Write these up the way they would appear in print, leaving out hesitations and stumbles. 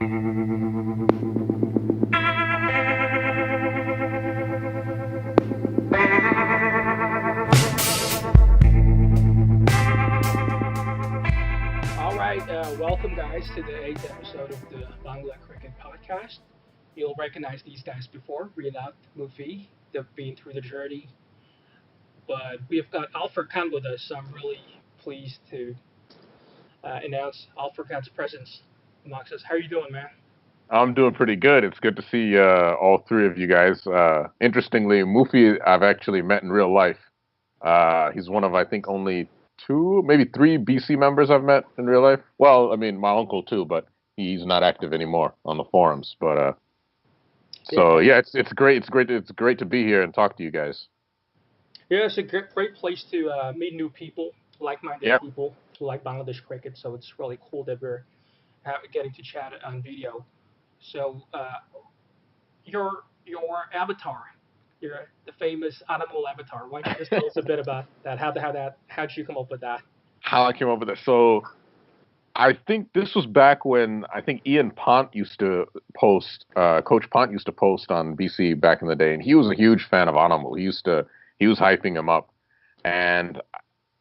All right, welcome guys to the eighth episode of the Bangla Cricket Podcast. You'll recognize these guys before, Riyad, Mufi. They've been through the journey, but we've got Al Furqaan with us. So I'm really pleased to announce Al Furqaan's presence amongst us. How are you doing, man? I'm doing pretty good. It's good to see all three of you guys. Interestingly, Mufi I've actually met in real life. He's one of, I think, only two, maybe three BC members I've met in real life. Well, I mean, my uncle too, but he's not active anymore on the forums. But so yeah, it's great. It's great to be here and talk to you guys. Yeah, it's a great place to meet new people, like-minded Yeah. people who like Bangladesh cricket. So it's really cool that we're getting to chat on video. So your avatar, your the famous animal avatar. Why don't you just tell us a bit about that? How did you come up with that? How I came up with it. So I think this was back when I think Ian Pont used to post, Coach Pont used to post on BC back in the day, and he was a huge fan of Animal. He was hyping him up, and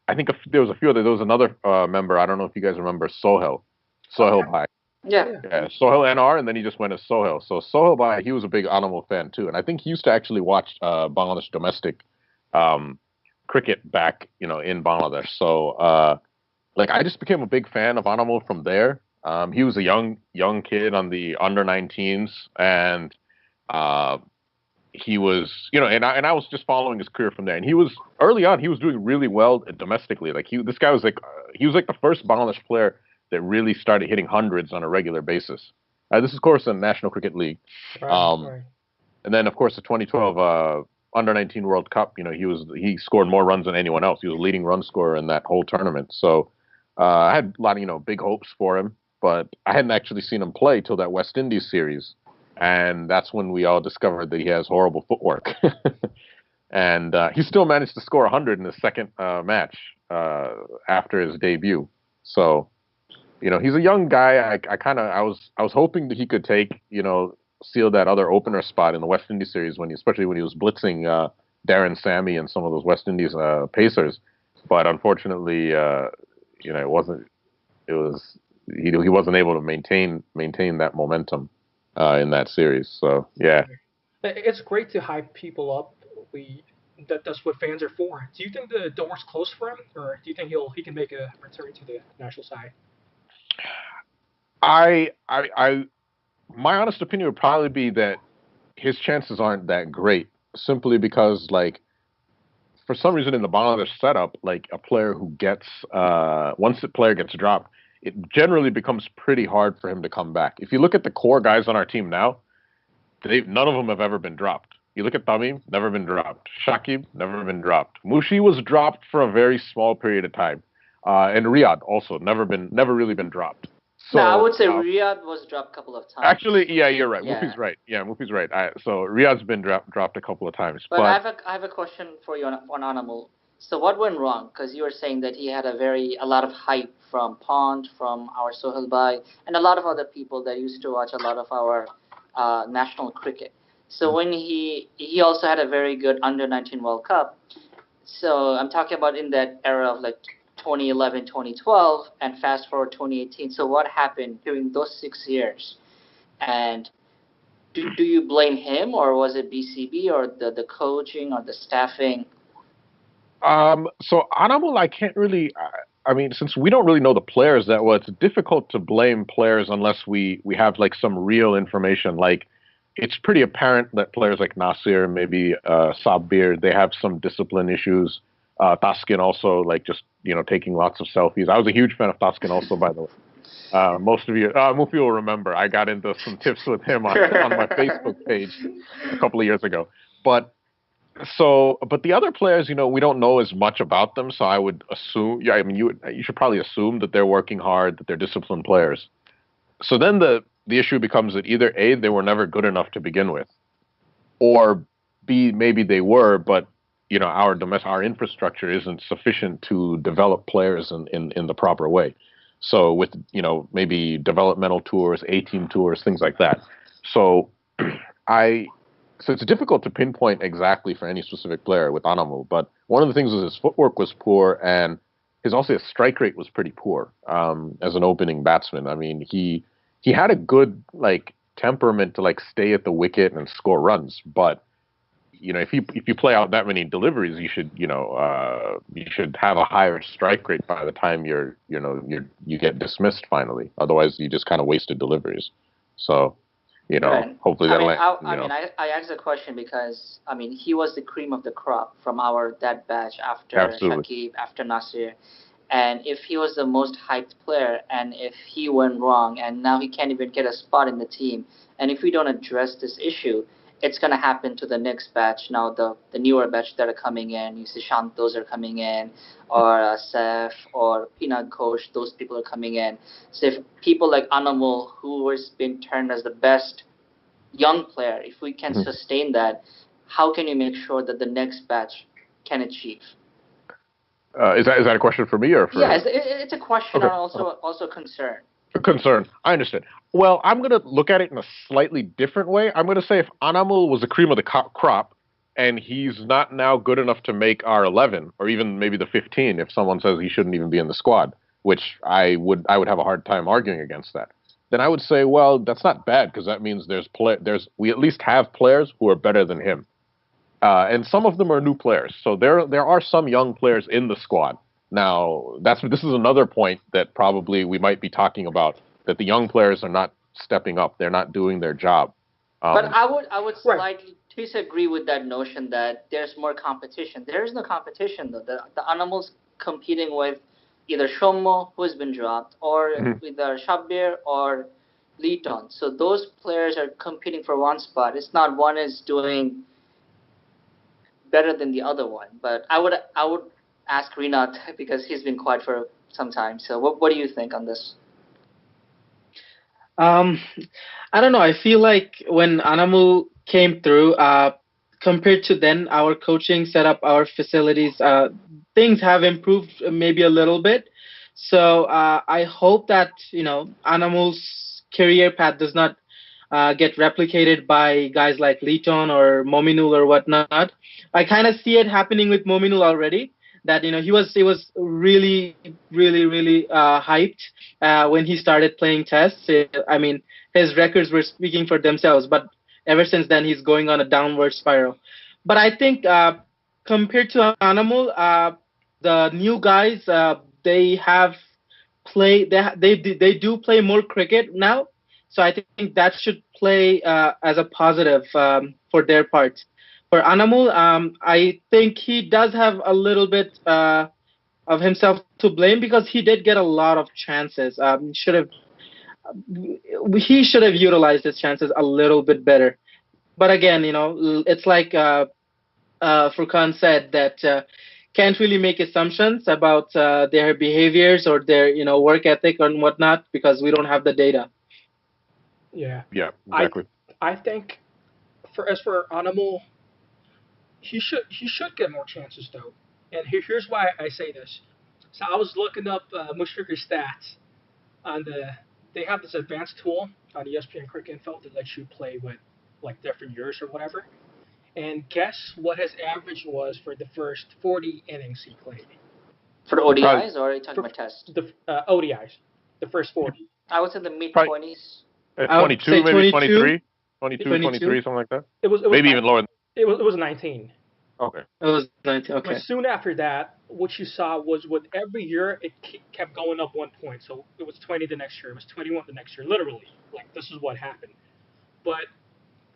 I think there was a few other. There was another member. I don't know if you guys remember Sohel Bhai. Yeah, Sohel NR, and then he just went as Sohel. So Sohel Bhai, he was a big Animal fan too, and I think he used to actually watch Bangladesh domestic cricket back, in Bangladesh. So. Like I just became a big fan of Animal from there. He was a young kid on the under-19s, and he was, and I was just following his career from there. And he was early on, he was doing really well domestically. Like this guy was he was like the first Bangladesh player that really started hitting hundreds on a regular basis. This is, of course, in National Cricket League. Right. And then, of course, the 2012 under-19 World Cup. He scored more runs than anyone else. He was a leading run scorer in that whole tournament. So. I had a lot of, big hopes for him, but I hadn't actually seen him play till that West Indies series. And that's when we all discovered that he has horrible footwork. And he still managed to score 100 in his second match after his debut. So, he's a young guy. I was hoping that he could seal that other opener spot in the West Indies series especially when he was blitzing Darren Sammy and some of those West Indies pacers. But unfortunately, he wasn't able to maintain that momentum in that series. So yeah, it's great to hype people up. That's what fans are for. Do you think the door's closed for him, or do you think he can make a return to the national side? My honest opinion would probably be that his chances aren't that great, simply because for some reason in the Bangladesh setup, like a player who gets, once the player gets dropped, it generally becomes pretty hard for him to come back. If you look at the core guys on our team now, none of them have ever been dropped. You look at Tamim, never been dropped. Shakib, never been dropped. Mushi was dropped for a very small period of time. And Riyad also, never really been dropped. So, no, I would say Riyad was dropped a couple of times. Actually, yeah, you're right. Yeah. Mufi's right. Yeah, Mufi's right. So Riyad's been dropped a couple of times. But I have a question for you on Animal. So what went wrong? Because you were saying that he had a lot of hype from Pond, from our Sohel Bhai, and a lot of other people that used to watch a lot of our national cricket. So when he also had a very good under-19 World Cup. So I'm talking about in that era of 2011, 2012, and fast forward 2018. So what happened during those 6 years? And do you blame him, or was it BCB, or the coaching, or the staffing? So Animal, I can't really. Since we don't really know the players that well, it's difficult to blame players unless we have some real information. It's pretty apparent that players like Nasir, maybe Sabir, they have some discipline issues. Taskin also, taking lots of selfies. I was a huge fan of Taskin also, by the way. Most of you, Mufi will remember, I got into some tips with him on my Facebook page a couple of years ago. But the other players, we don't know as much about them. So I would assume, you should probably assume that they're working hard, that they're disciplined players. So then the issue becomes that either A, they were never good enough to begin with, or B, maybe they were, but our infrastructure isn't sufficient to develop players in the proper way. So with, maybe developmental tours, A-team tours, things like that. So I so it's difficult to pinpoint exactly for any specific player with Anamu, but one of the things was his footwork was poor, and his strike rate was pretty poor as an opening batsman. I mean, he had a good temperament to stay at the wicket and score runs, but if you play out that many deliveries, you should have a higher strike rate by the time you get dismissed finally. Otherwise, you just kind of wasted deliveries. So. Right. Hopefully I that'll. mean, I asked the question because he was the cream of the crop from that batch after Absolutely. Shakib, after Nasir, and if he was the most hyped player, and if he went wrong, and now he can't even get a spot in the team, and if we don't address this issue, it's gonna happen to the next batch. Now the newer batch that are coming in, you see Shantos are coming in, or Sef or Peanut Ghosh, those people are coming in. So if people like Anamul, who has been turned as the best young player, if we can sustain that, how can you make sure that the next batch can achieve? Is that a question for me or for? Yeah, it's a question Okay. and also concern. Concern. I understand. Well, I'm going to look at it in a slightly different way. I'm going to say if Anamul was the cream of the crop, and he's not now good enough to make our 11 or even maybe the 15, if someone says he shouldn't even be in the squad, which I would have a hard time arguing against that. Then I would say, well, that's not bad because that means we at least have players who are better than him, and some of them are new players. So there are some young players in the squad. Now this is another point that probably we might be talking about, that the young players are not stepping up. They're not doing their job. But I would slightly disagree with that notion that there's more competition. There is no competition though. The animals competing with either Shomo, who has been dropped, or either Shabir or Leeton. So those players are competing for one spot. It's not one is doing better than the other one. But I would ask Rinat because he's been quiet for some time. So what do you think on this? I don't know. I feel like when Anamu came through, compared to then, our coaching setup, our facilities, things have improved maybe a little bit. So I hope that Anamu's career path does not get replicated by guys like Liton or Mominul or whatnot. I kind of see it happening with Mominul already. That he was really really hyped when he started playing tests. I mean, his records were speaking for themselves, but ever since then he's going on a downward spiral. But I think compared to Animal, the new guys they have play they do play more cricket now, so I think that should play as a positive for their part. For Anamul, I think he does have a little bit of himself to blame because he did get a lot of chances. He should have utilized his chances a little bit better. But again, it's like Furqaan said that can't really make assumptions about their behaviors or their work ethic and whatnot because we don't have the data. Yeah. Yeah, exactly. I think as for Animal, he should get more chances though, and here's why I say this. So I was looking up Mushrik's stats on they have this advanced tool on ESPN Cricket Info that lets you play with different years or whatever. And guess what his average was for the first 40 innings he played. For the ODIs, or are you talking about test? The ODIs, the first 40. I was in the mid-20s. 22, maybe 23? 23, something like that? It was maybe even lower. It was 19. Okay. It was 19, okay. But soon after that, what you saw was with every year, it kept going up 1 point. So it was 20 the next year. It was 21 the next year. Literally. This is what happened. But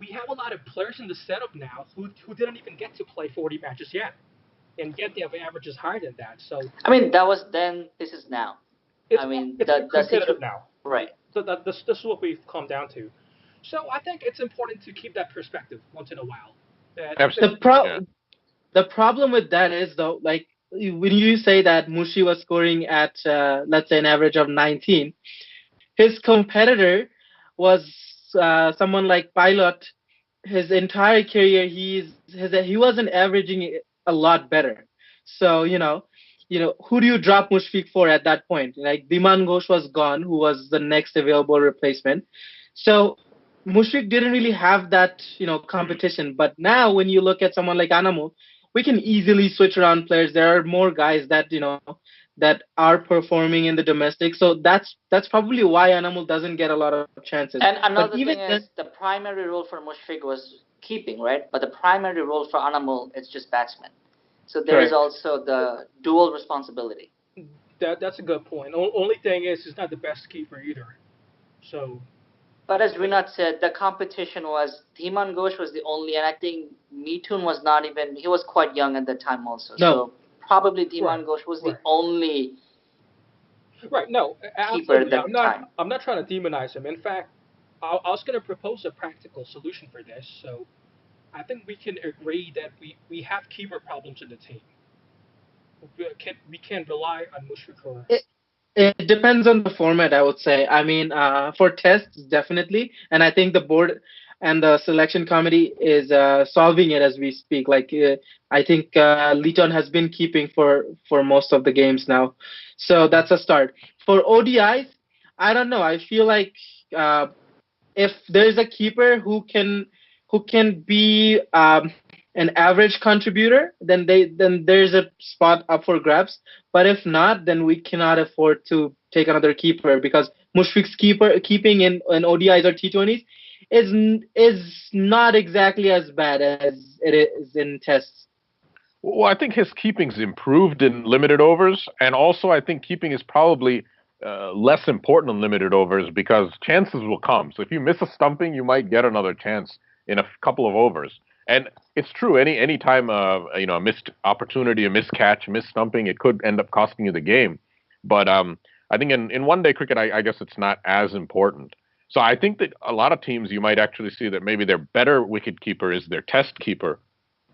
we have a lot of players in the setup now who didn't even get to play 40 matches yet. And yet they have averages higher than that. So I mean, that was then, this is now. It's competitive now. Right. So this is what we've come down to. So I think it's important to keep that perspective once in a while. The problem with that is, though, when you say that Mushi was scoring at, let's say, an average of 19, his competitor was someone like Pilot. His entire career, he wasn't averaging a lot better. So, who do you drop Mushfiq for at that point? Like Diman Ghosh was gone, who was the next available replacement. So Mushfiq didn't really have that, competition. But now when you look at someone like Anamu, we can easily switch around players. There are more guys that, that are performing in the domestic. So that's probably why Anamu doesn't get a lot of chances. And But another even thing then, is the primary role for Mushfiq was keeping, right? But the primary role for Anamul is just batsman. So there is correct. also the dual responsibility. That's a good point. Only thing is, he's not the best keeper either. So, But as Rinat said, the competition was Dhiman Ghosh was the only, and I think Mitun was not even, he was quite young at that time also. No. So probably right, Dhiman Ghosh was right, the only right. No, keeper at absolutely. that time. I'm not trying to demonize him. In fact, I was going to propose a practical solution for this. So, I think we can agree that we have keeper problems in the team. We can rely on Mushfiq. It, it depends on the format, I would say. I mean, for tests, definitely. And I think the board and the selection committee is solving it as we speak. Like, I think Leeton has been keeping for most of the games now. So that's a start. For ODIs, I don't know. I feel like uh, if there's a keeper who can be an average contributor, then there's a spot up for grabs. But if not, then we cannot afford to take another keeper because Mushfiq's keeping in ODIs or T20s is not exactly as bad as it is in tests. Well, I think his keeping's improved in limited overs, and also I think keeping is probably less important in limited overs because chances will come. So if you miss a stumping, you might get another chance in a couple of overs. And it's true. Any time a missed opportunity, a missed catch, a missed stumping, it could end up costing you the game. But I think in one day cricket, I guess it's not as important. So I think that a lot of teams you might actually see that maybe their better wicket keeper is their test keeper,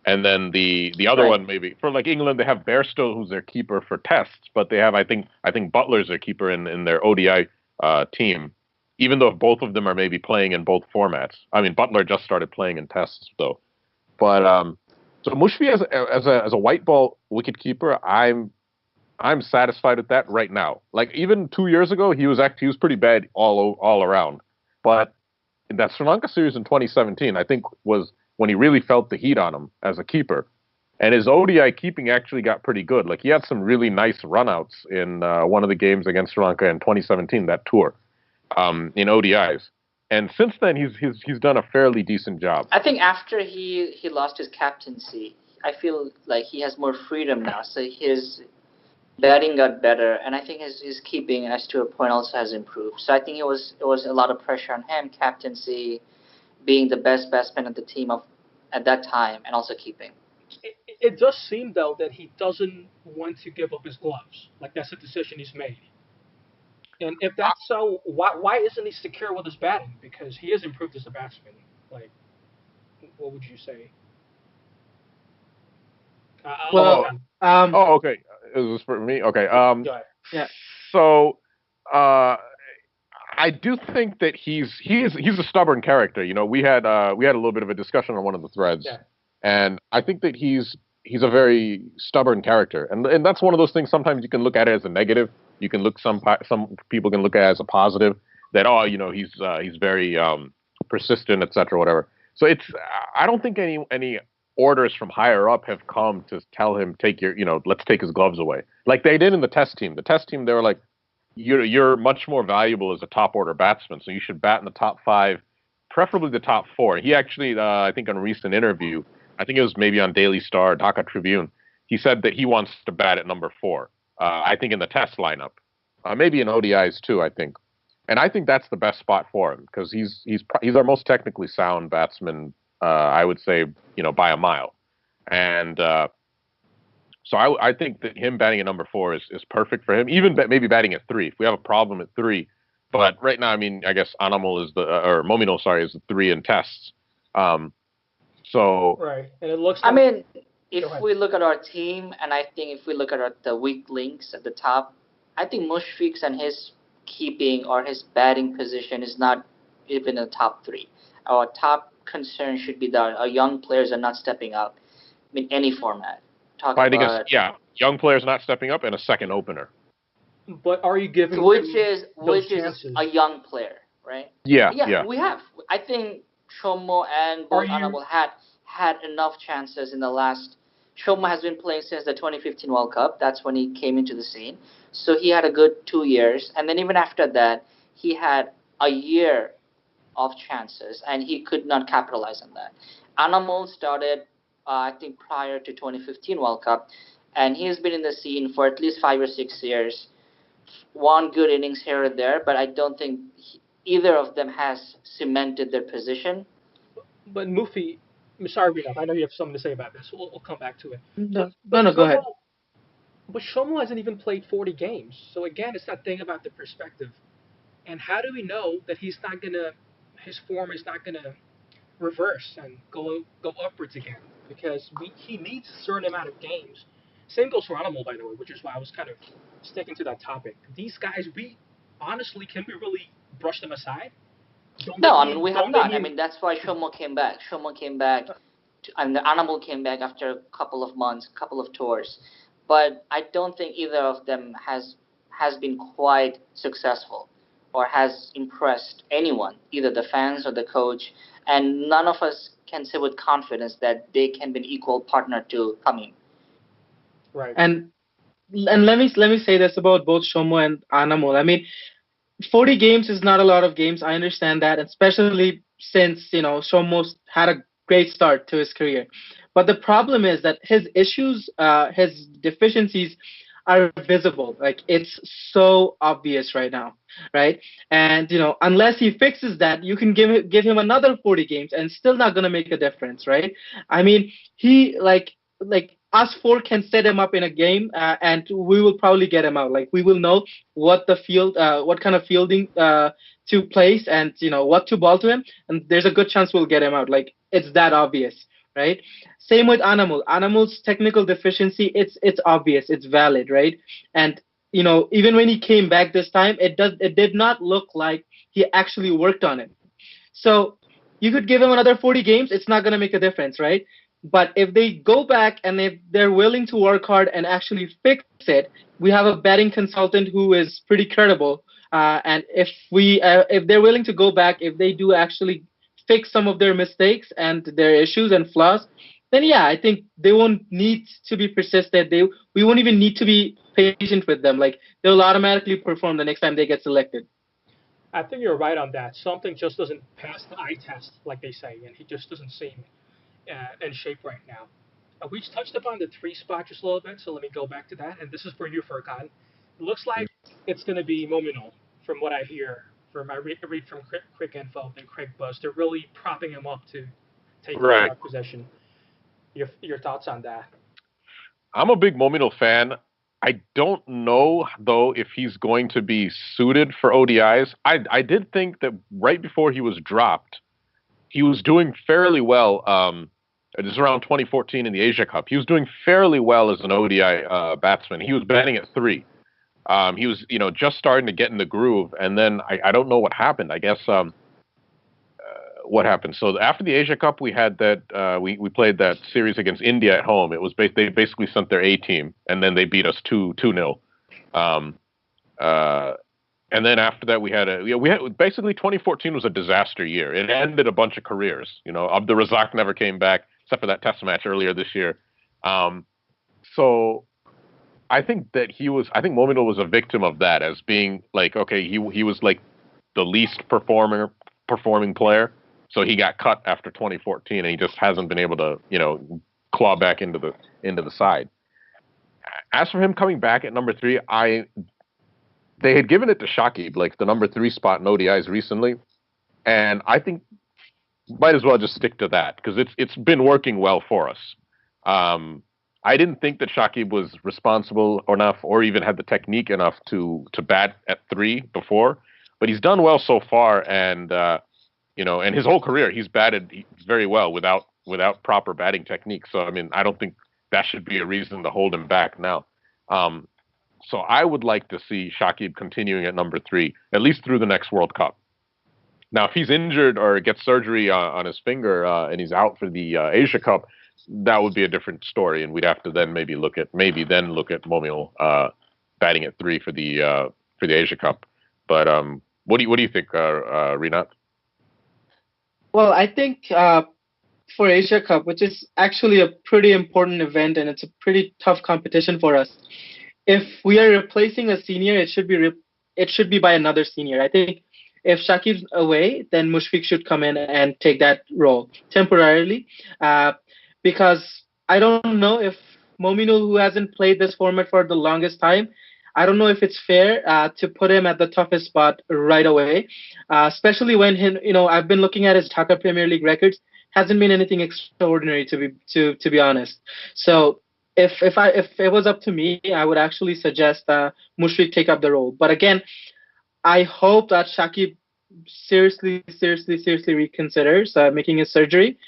and then the other Right. one maybe for like England they have Bairstow who's their keeper for tests, but they have I think Butler's their keeper in their ODI team, even though both of them are maybe playing in both formats. I mean Butler just started playing in tests though, but so Mushfi as a white ball wicket keeper, I'm satisfied with that right now. Like even 2 years ago he was pretty bad all around, but that Sri Lanka series in 2017, I think, was when he really felt the heat on him as a keeper. And his ODI keeping actually got pretty good. Like he had some really nice runouts in one of the games against Sri Lanka in 2017, that tour, in ODIs. And since then, he's done a fairly decent job. I think after he lost his captaincy, I feel like he has more freedom now. So his batting got better, and I think his keeping, as to a point, also has improved. So I think it was a lot of pressure on him, captaincy, being the best batsman of the team at that time, and also keeping. It does seem though that he doesn't want to give up his gloves. Like that's a decision he's made. And if that's so, why isn't he secure with his batting? Because he has improved as a batsman. Like, what would you say? Well, Oh, okay. Is this for me? Okay. Go ahead. yeah. So, I do think that he's a stubborn character. You know, we had a little bit of a discussion on one of the threads, Yeah. and I think that he's a very stubborn character, and that's one of those things. Sometimes you can look at it as a negative. You can look some people can look at it as a positive. That he's very persistent, etc. Whatever. So I don't think any orders from higher up have come to tell him let's take his gloves away like they did in the test team. The test team, they were like, you're much more valuable as a top order batsman, so you should bat in the top five, preferably the top four. He actually, I think, on a recent interview, I think it was maybe on Daily Star, Dhaka Tribune, he said that he wants to bat at number four. I think in the test lineup, maybe in ODIs too. I think, and I think that's the best spot for him because he's our most technically sound batsman. I would say, by a mile, and so I think that him batting at number four is perfect for him. Even maybe batting at three if we have a problem at three. But right now, I mean, I guess Animal is or Momino, sorry, is the three in tests. So Right, and it looks. I Like, mean, Go if ahead. we look at our team, and I think if we look at the weak links at the top, I think Mushfiq's and his keeping or his batting position is not even in the top three. Our top concern should be that our young players are not stepping up in any format. Talk fighting us, about yeah, young players not stepping up, and a second opener. But are you giving which him is those which is chances? a young player, right? Yeah. We have. I think Shomo and Are both you Anamol had enough chances in the last. Shomo has been playing since the 2015 World Cup. That's when he came into the scene. So he had a good 2 years, and then even after that, he had a year of chances, and he could not capitalize on that. Anamol started, I think, prior to 2015 World Cup, and he has been in the scene for at least 5 or 6 years. One good innings here and there, but I don't think either of them has cemented their position. but Mufi, I'm sorry, Rina, I know you have something to say about this. We'll come back to it. No, But no, but no. Go ahead. Shomo hasn't even played 40 games. So again, it's that thing about the perspective. And how do we know that his form is not gonna reverse and go upwards again? Because he needs a certain amount of games. Same goes for Animal, by the way, which is why I was kind of sticking to that topic. These guys, we honestly, can we really brush them aside? No, I mean we have Don't they not. I need? mean that's why Shomo came back. And the Animal came back after a couple of months, couple of tours. But I don't think either of them has been quite successful or has impressed anyone, either the fans or the coach. And none of us can say with confidence that they can be an equal partner to Kamim. Right. And let me say this about both Shomo and Anamol. I mean, 40 games is not a lot of games. I understand that, especially since, Shomo's had a great start to his career. But the problem is that his issues, his deficiencies are visible. Like, it's so obvious right now, right? And, unless he fixes that, you can give him another 40 games and still not going to make a difference, right? I mean, he, like us four can set him up in a game, and we will probably get him out. Like, we will know what kind of fielding to place, and what to ball to him, and there's a good chance we'll get him out. Like, it's that obvious, right? Same with Animal. Animal's technical deficiency, it's obvious, it's valid, right? And even when he came back this time, it did not look like he actually worked on it. So you could give him another 40 games, it's not going to make a difference, right? But if they go back and if they're willing to work hard and actually fix it, we have a betting consultant who is pretty credible. And if they're willing to go back, if they do actually fix some of their mistakes and their issues and flaws, then yeah, I think they won't need to be persistent. We won't even need to be patient with them. Like, they'll automatically perform the next time they get selected. I think you're right on that. Something just doesn't pass the eye test, like they say, and he just doesn't seem in shape right now. We touched upon the three spot just a little bit, so let me go back to that. And this is for you, Furqaan. It looks like it's going to be Mominal, from what I hear, from I read from Quick Info and Craig Buzz. They're really propping him up to take Right. that position. Your thoughts on that? I'm a big Momino fan. I don't know though if he's going to be suited for ODIs. I did think that right before he was dropped, he was doing fairly well. It was around 2014 in the Asia Cup. He was doing fairly well as an ODI batsman. He was batting at 3. He was, just starting to get in the groove, and then I don't know what happened. I guess what happened. So after the Asia Cup, we had that we played that series against India at home. It was they basically sent their A team, and then they beat us 2-0. And then after that, we had basically 2014 was a disaster year. It ended a bunch of careers. Abdur Razak never came back except for that test match earlier this year. So I think that I think Momino was a victim of that, as being like, okay, he was like the least performing player. So he got cut after 2014, and he just hasn't been able to, claw back into the side. As for him coming back at number 3, they had given it to Shakib, like the number 3 spot in ODIs recently, and I think might as well just stick to that because it's been working well for us. I didn't think that Shakib was responsible enough or even had the technique enough to bat at 3 before, but he's done well so far, and and his whole career he's batted very well without proper batting technique. So I mean, I don't think that should be a reason to hold him back now. So I would like to see Shakib continuing at number 3, at least through the next World Cup. Now, if he's injured or gets surgery on his finger and he's out for the Asia Cup, that would be a different story, and we'd have to then maybe look at Momil batting at 3 for the Asia Cup. But what do you think, Rinat? Well, I think for Asia Cup, which is actually a pretty important event and it's a pretty tough competition for us, if we are replacing a senior, it should be by another senior. I think if Shakib's away, then Mushfiq should come in and take that role temporarily, because I don't know if Mominul, who hasn't played this format for the longest time, I don't know if it's fair to put him at the toughest spot right away, especially when I've been looking at his Dhaka Premier League records. Hasn't been anything extraordinary to be honest. So if it was up to me, I would actually suggest Mushfiq take up the role. But again, I hope that Shakib seriously reconsiders making his surgery.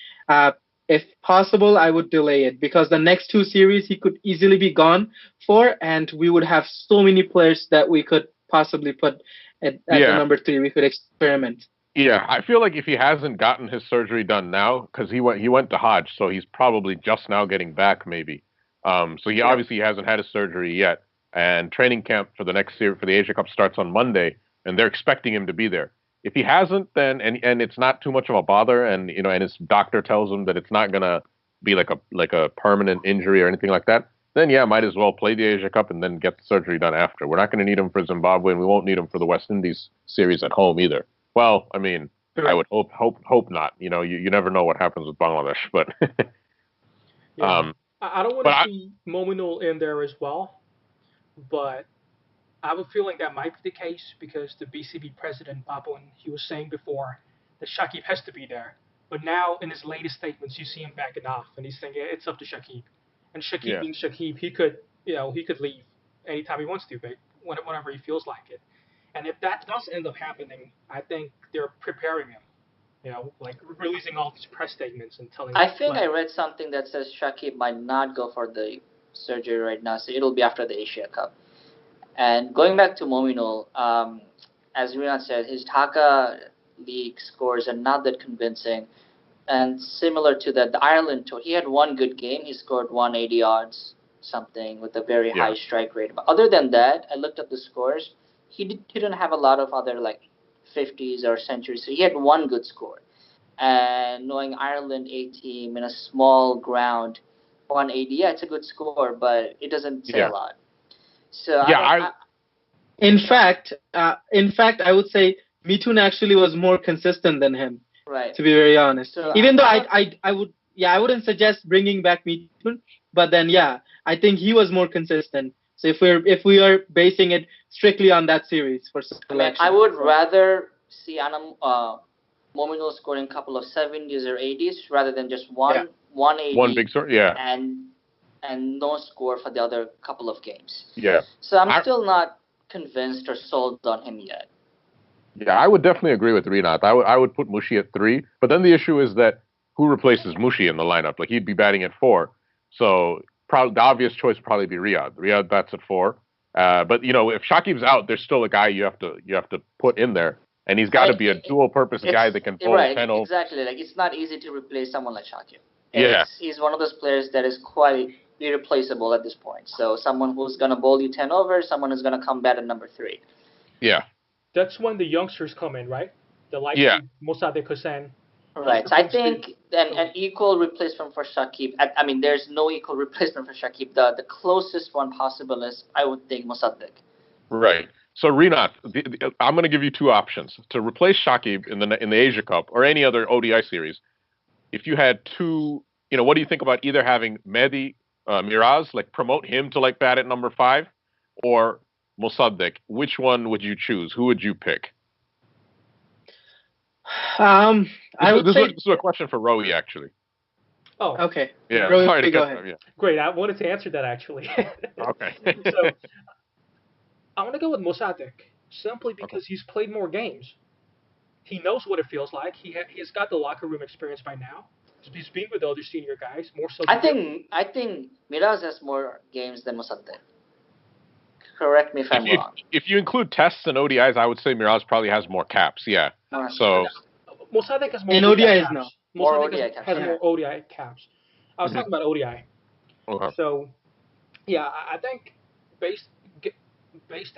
If possible, I would delay it because the next 2 series he could easily be gone for, and we would have so many players that we could possibly put at the number 3. We could experiment. Yeah, I feel like if he hasn't gotten his surgery done now, because he went to Hajj, so he's probably just now getting back, maybe. So he obviously hasn't had his surgery yet, and training camp for the next year for the Asia Cup starts on Monday, and they're expecting him to be there. If he hasn't, then and it's not too much of a bother, and and his doctor tells him that it's not gonna be like a permanent injury or anything like that, then might as well play the Asia Cup and then get the surgery done after. We're not going to need him for Zimbabwe, and we won't need him for the West Indies series at home either. Well, I mean, I would hope not. You never know what happens with Bangladesh, but I don't want to see Mominul in there as well, but I have a feeling that might be the case because the BCB president, Babun, he was saying before that Shakib has to be there. But now, in his latest statements, you see him backing off, and he's saying it's up to Shakib. And Shakib being Shakib, he could leave anytime he wants to, but whenever he feels like it. And if that does end up happening, I think they're preparing him. Like releasing all these press statements and telling. I think I read something that says Shakib might not go for the surgery right now, so it'll be after the Asia Cup. And going back to Mominul, as Rinat said, his Dhaka League scores are not that convincing. And similar to that, the Ireland tour, he had one good game. He scored 180 odds, something, with a very high strike rate. But other than that, I looked up the scores. He didn't have a lot of other, 50s or centuries. So he had one good score. And knowing Ireland A team in a small ground, 180, it's a good score, but it doesn't say a lot. So in fact, I would say Mithun actually was more consistent than him. Right. To be very honest, so even though I wouldn't suggest bringing back Mithun, but then I think he was more consistent. So if we are basing it strictly on that series for selection, I would rather see Mominul scoring a couple of 70s or 80s rather than just 180. One big score, and no score for the other couple of games. Yeah. So I'm still not convinced or sold on him yet. Yeah, I would definitely agree with Rinat. I would put Mushi at 3, but then the issue is that who replaces Mushi in the lineup? Like, he'd be batting at 4, so probably the obvious choice would probably be Riyadh. Riyadh bats at 4, but if Shakib's out, there's still a guy you have to put in there, and he's got to be a dual-purpose guy that can bowl 10 overs. Exactly. Like, it's not easy to replace someone like Shakib. He's one of those players that is quite irreplaceable at this point. So someone who's going to bowl you 10 overs, someone who's going to come bat at number 3. Yeah. That's when the youngsters come in, right? The Mossadegh Hussain. Right. So I think an equal replacement for Shakib. I mean, there's no equal replacement for Shakib. The closest one possible is, I would think, Mossadegh. Right. So Rinat, I'm going to give you 2 options to replace Shakib in the Asia Cup or any other ODI series. If you had 2, what do you think about either having Mehdi Miraz, promote him to bat at number 5, or Mossadegh? Which one would you choose? Who would you pick? This is a question for Rowie, actually. Oh, okay. Yeah, Rowie, sorry to go cut ahead. them, yeah. Great. I wanted to answer that actually. Okay. So I want to go with Mossadegh simply because he's played more games. He knows what it feels like. He's got the locker room experience by now. He's been with the other senior guys more so. I think Miraz has more games than Mossadegh. Correct me if I'm wrong. If you include tests and ODIs, I would say Miraz probably has more caps. Yeah. So Mossadegh has more in ODIs now. Mossadegh has more ODI caps. I was Mhm. talking about ODI. Okay. So yeah, I think based based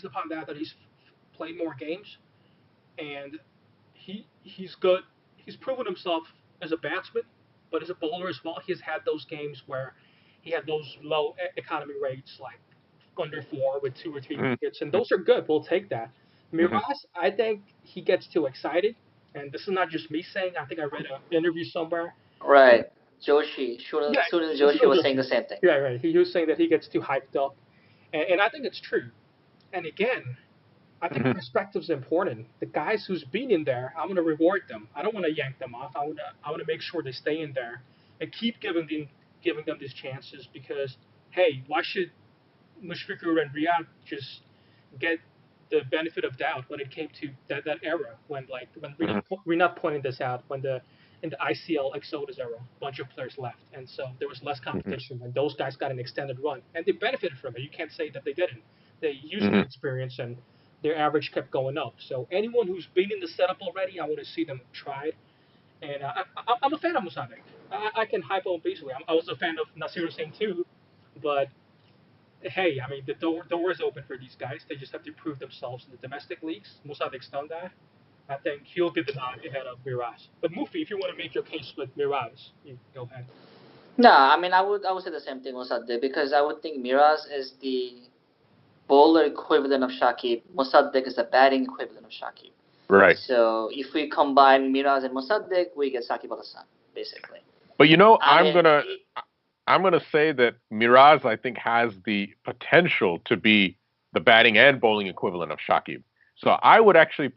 upon that he's played more games and he's good. He's proven himself as a batsman, but as a bowler as well. He's had those games where he had those low economy rates, like under four with 2 or 3 Mhm. wickets, and those are good. We'll take that. Mhm. Miraz, I think he gets too excited, and this is not just me saying. I think I read an interview somewhere. Right. Joshi, Yeah, Sunil it's Joshi still was saying Joshi. the same thing. Yeah, right. He was saying that he gets too hyped up, and I think it's true. And again, I think Mhm. perspective's important. The guys who's been in there, I want to reward them. I don't want to yank them off. I want to make sure they stay in there and keep giving them these chances because hey, why should Mushfiqur and Riyadh just get the benefit of doubt when it came to that era when Mhm. Riyadh pointed this out when the in the ICL Exodus era, a bunch of players left, and so there was less Mhm. competition, and those guys got an extended run, and they benefited from it. You can't say that they didn't. They used their Mhm. experience, and their average kept going up. So anyone who's been in the setup already, I want to see them try it. And I'm a fan of Musadik. I can hype him easily. I was a fan of Nasir Hussain too, but hey, I mean the door is open for these guys. They just have to prove themselves in the domestic leagues. Musadik's done that. I think he'll get the nod ahead of Miraz. But Mufi, if you want to make your case with Miraz, you go ahead. No, I mean I would say the same thing Mosaddeq because I would think Miraz is the bowler equivalent of Shakib. Mosaddeq is the batting equivalent of Shakib. Right. So if we combine Miraz and Mosaddeq, we get Sakib Al Hasan, basically. But I I'm mean, gonna say that Miraz, I think, has the potential to be the batting and bowling equivalent of Shakib. So I would actually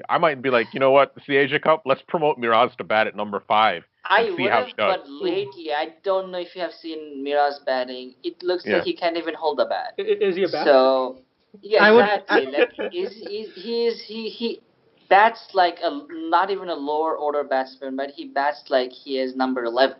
I might be like, you know what, it's the Asia Cup. Let's promote Miraz to bat at number 5 and I see would how have, he does. but lately I don't know if you have seen Miraz batting. It looks like Yeah. he can't even hold a bat. Is he a batsman? So yeah, I would. exactly. Like he bats like a not even a lower order batsman, but he bats like he is number 11.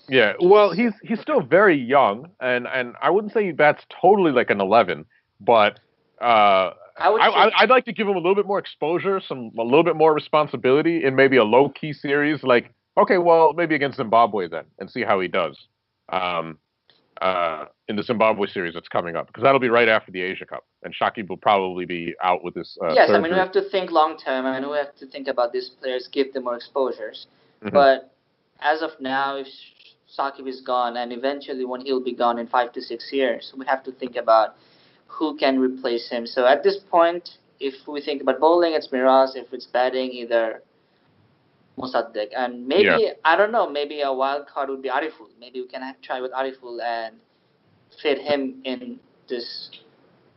Yeah. Well, he's still very young, and I wouldn't say he bats totally like an 11, but I would say I'd like to give him a little bit more exposure, a little bit more responsibility in maybe a low key series. Like, okay, well, maybe against Zimbabwe then, and see how he does. Um, in the Zimbabwe series that's coming up, because that'll be right after the Asia Cup, and Shakib will probably be out with this yes. I mean, we surgery. have to think long term. I mean, we have to think about these players, give them more exposures. Mhm. But as of now, if Sakib is gone, and eventually when he'll be gone in 5 to 6 years, we have to think about who can replace him. So at this point, if we think about bowling, it's Miraz. If it's batting, either Mosaddeq. And maybe, Yeah. I don't know, maybe a wild card would be Ariful. Maybe we can try with Ariful and fit him in this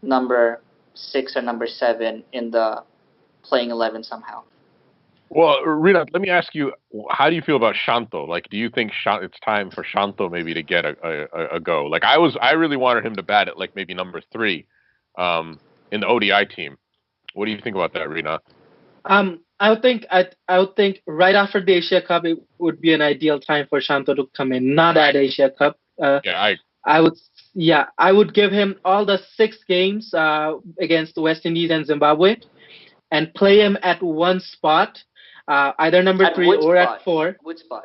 number 6 or number 7 in the playing 11 somehow. Well, Rita, let me ask you, how do you feel about Shanto? Like, do you think it's time for Shanto maybe to get a go? Like, I really wanted him to bat at like maybe number 3, in the ODI team. What do you think about that, Rina? I would think right after the Asia Cup it would be an ideal time for Shanto to come in. Not at Asia Cup. Yeah, I would, yeah, I would give him all the 6 games against West Indies and Zimbabwe, and play him at one spot, either number At 3 which or spot? at 4. Which spot?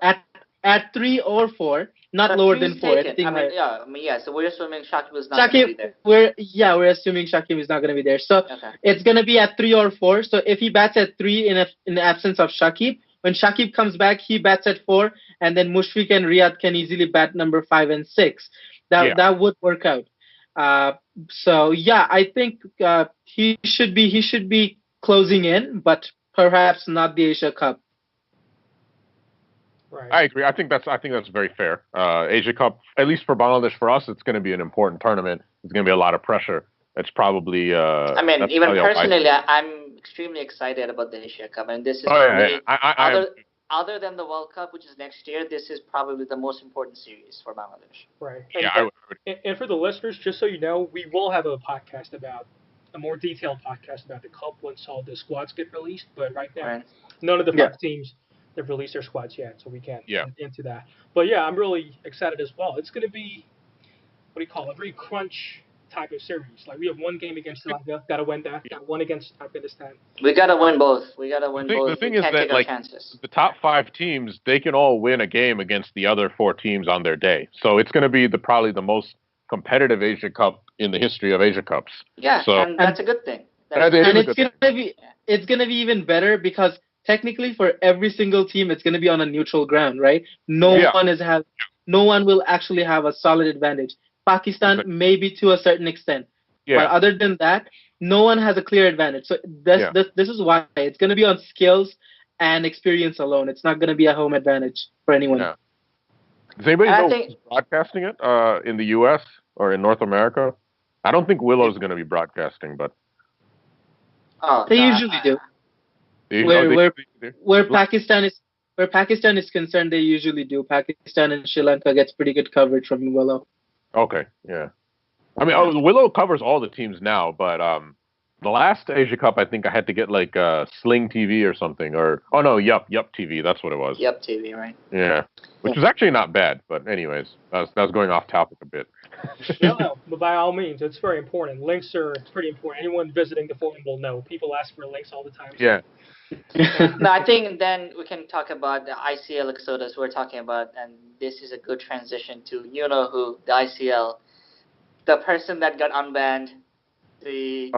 At 3 or 4, not But lower 3 than is 4. taken. Anything I mean, higher. yeah, yeah. So we're assuming Shakib is not going to be Shakib, there. we're assuming Shakib is not going to be there. So Okay. it's going to be at 3 or 4. So if he bats at 3 in the absence of Shakib, when Shakib comes back, he bats at 4, and then Mushfiq and Riyadh can easily bat number 5 and 6. That would work out. So yeah, I think he should be closing in, but perhaps not the Asia Cup. Right. I agree. I think that's very fair. Asia Cup, at least for Bangladesh, for us, it's going to be an important tournament. There's going to be a lot of pressure. It's probably. I mean, that's even probably personally, I'm extremely excited about the Asia Cup, and this is Oh for yeah, me, yeah. I other than the World Cup, which is next year, this is probably the most important series for Bangladesh. Right. yeah, I would. And for the listeners, just so you know, we will have a podcast about a more detailed podcast about the cup once all the squads get released. But right now, Right. none of the Yeah. 5 teams have released their squads yet, so we can't Yeah. get into that. But yeah, I'm really excited as well. It's going to be what do you call it? A very crunch type of series. Like we have one game against Sri Lanka, gotta win that. Got one against Afghanistan. We gotta win both. We gotta win both. The thing we is can't that take our like chances. the top 5 teams, they can all win a game against the other 4 teams on their day. So it's going to be probably the most competitive Asia Cup in the history of Asia Cups. Yeah, so, and that's a good thing. And it's gonna be even better because technically for every single team it's gonna be on a neutral ground, right? No one will actually have a solid advantage. Pakistan maybe to a certain extent. But other than that, no one has a clear advantage. So this is why it's gonna be on skills and experience alone. It's not gonna be a home advantage for anyone. Yeah. Does anybody know who's broadcasting it in the US or in North America? I don't think Willow's gonna be broadcasting, but they usually do. Where Pakistan is concerned, they usually do. Pakistan and Sri Lanka gets pretty good coverage from Willow. Okay, yeah. I mean, Willow covers all the teams now, but the last Asia Cup, I think I had to get like Sling TV or something, Yup TV, that's what it was. Yup TV, right? Yeah, which was actually not bad, but anyways, that was going off topic a bit. No, but by all means, it's very important. Links are pretty important. Anyone visiting the forum will know. People ask for links all the time. Yeah. No, I think then we can talk about the ICL Exodus we're talking about, and this is a good transition to who, the ICL, the person that got unbanned, the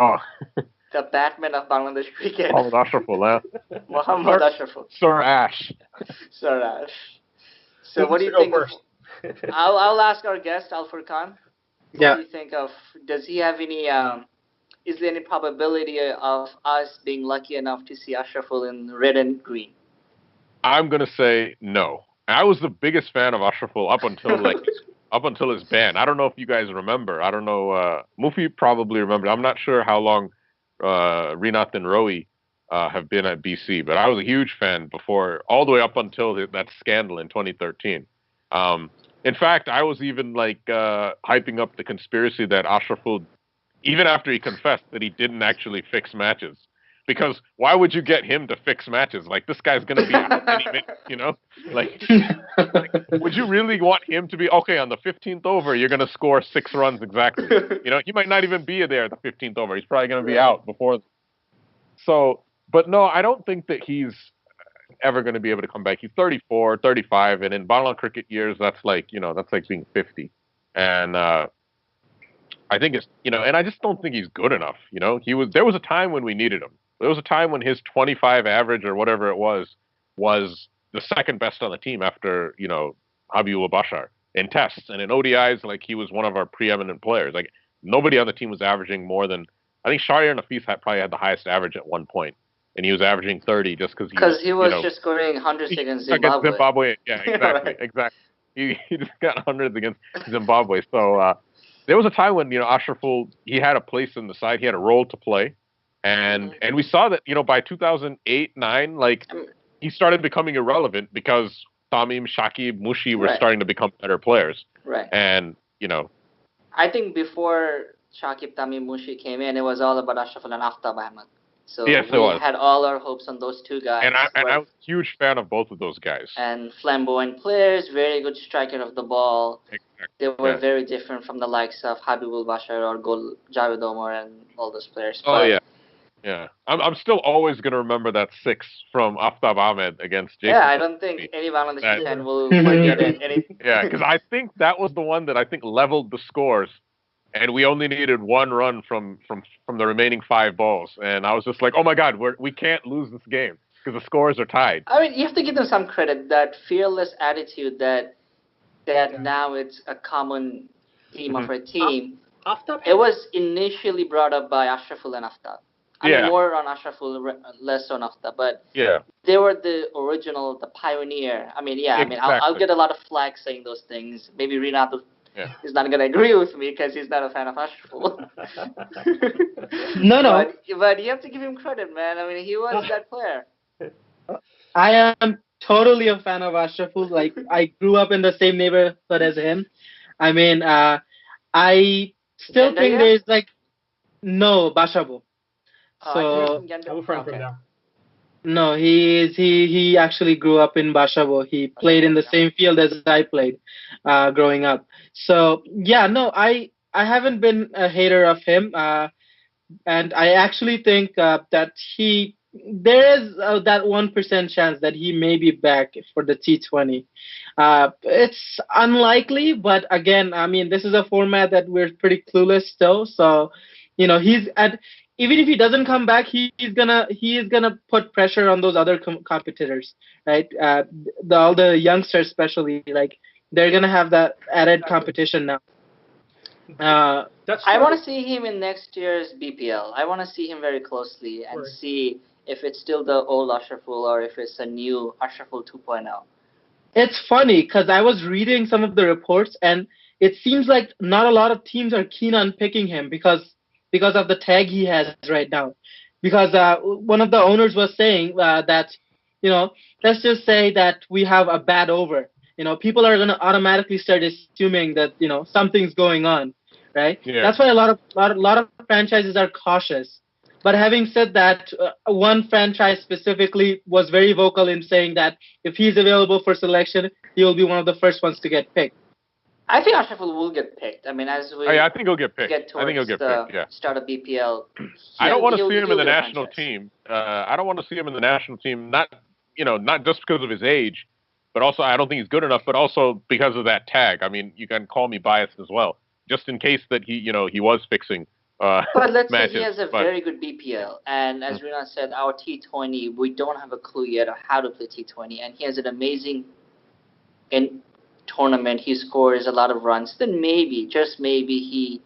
Batman of Bangladesh cricket. Mohammad Ashraful, Mohammad Ashraful. Sir Ash. Sir Ash. So what do you think? First? I'll ask our guest, Furqaan. What do you think of? Does he have any? Is there any probability of us being lucky enough to see Ashraful in red and green? I'm gonna say no. I was the biggest fan of Ashraful up until his ban. I don't know if you guys remember. I don't know. Mufi probably remembers. I'm not sure how long Rinath and Rowie have been at BC, but I was a huge fan before, all the way up until that scandal in 2013. In fact, I was even hyping up the conspiracy that Ashraful, even after he confessed that he didn't actually fix matches, because why would you get him to fix matches? Like, this guy's going to be out any minute, would you really want him to be, okay, on the 15th over, you're going to score 6 runs exactly. He might not even be there at the 15th over. He's probably going to be out before. So, but no, I don't think that he's ever going to be able to come back. He's 34, 35, and in Bangla cricket years, that's like being 50. And I think it's, and I just don't think he's good enough. There was a time when we needed him. There was a time when his 25 average or whatever it was the second best on the team after, Habibullah Bashar in tests, and in ODIs, he was one of our preeminent players. Like, nobody on the team was averaging more than, I think Shahriar Nafees probably had the highest average at one point. And he was averaging 30 just because he was just scoring hundreds against Zimbabwe. Yeah, exactly, exactly. He just got hundreds against Zimbabwe. So there was a time when Ashraful, he had a place in the side, he had a role to play, and we saw that by 2008-9, he started becoming irrelevant because Tamim, Shakib, Mushi were starting to become better players. Right. And I think before Shakib, Tamim, Mushi came in, it was all about Ashraful and Aftab Ahmed. So yes, we had all our hopes on those two guys. And I was a huge fan of both of those guys. And flamboyant players, very good striker of the ball. Exactly. They were very different from the likes of Habibul Bashar or Javed Omar and all those players. Yeah. I'm still always going to remember that 6 from Aftab Ahmed against Jason. Yeah, I don't think anyone on the fan will forget it. Yeah, because I think that was the one that I think leveled the scores. And we only needed 1 run from the remaining 5 balls. And I was just like, oh, my God, we can't lose this game because the scores are tied. I mean, you have to give them some credit, that fearless attitude that now it's a common theme of our team. It was initially brought up by Ashraful and Aftab. I mean, more on Ashraful, less on Aftab. But they were the original, the pioneer. I mean, exactly. I'll get a lot of flack saying those things. Maybe Rinath he's not going to agree with me because he's not a fan of Ashraful. No. But you have to give him credit, man. I mean, he was that player. I am totally a fan of Ashraful. I grew up in the same neighborhood as him. I mean, I still think there's no Bashabu. So no, he actually grew up in Bashavo. He played in the same field as I played growing up. So I I haven't been a hater of him, and I actually think that there is that 1% chance that he may be back for the T20. It's unlikely, but again, I mean, this is a format that we're pretty clueless still. So, he's at even if he doesn't come back, he is gonna put pressure on those other competitors, right? All the youngsters, especially, like they're gonna have that added competition now. I want to see him in next year's BPL. I want to see him very closely and see if it's still the old Ashraful or if it's a new Ashraful 2.0. It's funny because I was reading some of the reports, and it seems like not a lot of teams are keen on picking him because of the tag he has right now. Because one of the owners was saying that, let's just say that we have a bad over. People are going to automatically start assuming that, something's going on, right? Yeah. That's why a lot of franchises are cautious. But having said that, one franchise specifically was very vocal in saying that if he's available for selection, he will be one of the first ones to get picked. I think Ashraful will get picked. I mean, as we I think he'll get picked. I think he'll get picked. Yeah. Start of BPL. I don't want to see him in the national team. I don't want to see him in the national team. Not just because of his age, but also I don't think he's good enough. But also because of that tag. I mean, you can call me biased as well, just in case that he was fixing. But let's say he has a very good BPL, and as Rina said, our T20, we don't have a clue yet of how to play T20, and he has an amazing tournament. He scores a lot of runs. Then maybe, just maybe, he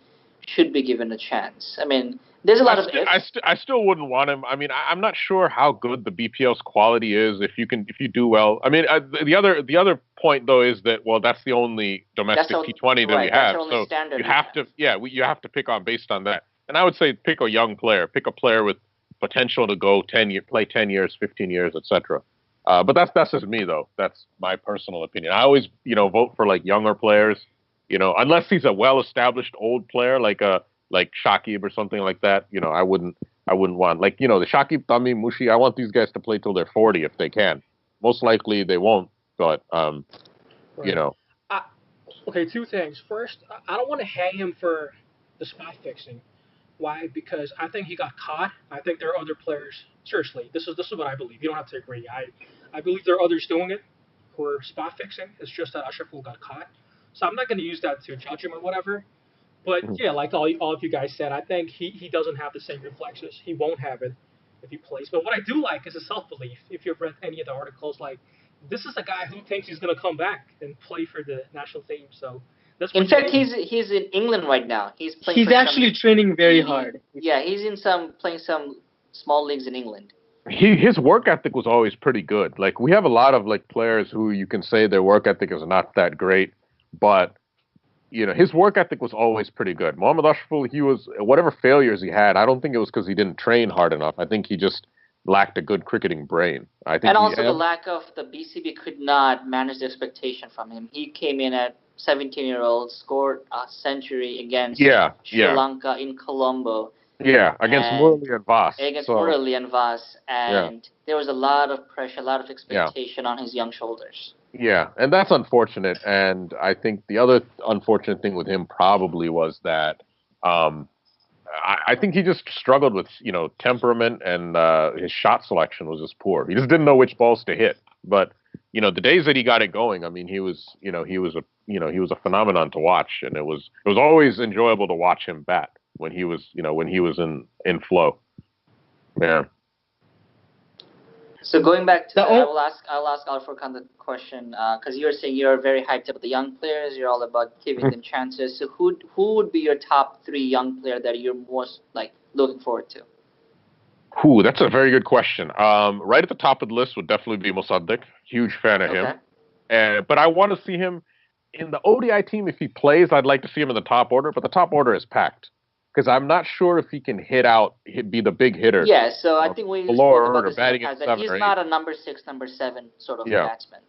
should be given a chance. I mean, there's a lot of ifs. I still wouldn't want him. I mean, I'm not sure how good the BPL's quality is if you do well. I mean, the other point though is that that's the only domestic T20 that we have. So you have to you have to pick on based on that. And I would say pick a young player, pick a player with potential to go play 10 years, 15 years, etc. But that's just me though. That's my personal opinion. I always vote for like younger players. Unless he's a well-established old player like Shakib or something like that, I wouldn't want the Shakib, Tamim, Mushi. I want these guys to play till they're 40 if they can. Most likely they won't, but Okay, two things. First, I don't want to hang him for the spot fixing. Why? Because I think he got caught. I think there are other players. Seriously, this is what I believe. You don't have to agree. I believe there are others doing it who are spot fixing. It's just that Ashraful got caught. So I'm not going to use that to judge him or whatever. But yeah, like all of you guys said, I think he doesn't have the same reflexes. He won't have it if he plays. But what I do like is his self-belief. If you've read any of the articles, like this is a guy who thinks he's going to come back and play for the national team. So that's what in fact, he's in England right now. He's playing. He's actually training very hard. Yeah, he's playing some small leagues in England. His work ethic was always pretty good. Like we have a lot of players who you can say their work ethic is not that great, but his work ethic was always pretty good. Mohammad Ashraful, he was whatever failures he had. I don't think it was because he didn't train hard enough. I think he just lacked a good cricketing brain. I think, and also the lack of the BCB could not manage the expectation from him. He came in at 17-year-old, scored a century against Sri Lanka in Colombo. Yeah, against Murali and Vas. Against Murali and Vas, and there was a lot of pressure, a lot of expectation on his young shoulders. Yeah, and that's unfortunate. And I think the other unfortunate thing with him probably was that I think he just struggled with temperament, and his shot selection was just poor. He just didn't know which balls to hit. But the days that he got it going, I mean, he was a phenomenon to watch, and it was always enjoyable to watch him bat when he was in flow. Yeah. So going back to I'll ask Al Furqaan the question because you're saying you're very hyped up the young players. You're all about giving them chances. So who would be your top 3 young player that you're most looking forward to? That's a very good question. Right at the top of the list would definitely be Mosaddeq. Huge fan of him. But I want to see him in the ODI team. If he plays, I'd like to see him in the top order. But the top order is packed. Because I'm not sure if he can be the big hitter. Yeah, so I think we spoke about this in the past, that he's not a number 6, number 7 sort of batsman.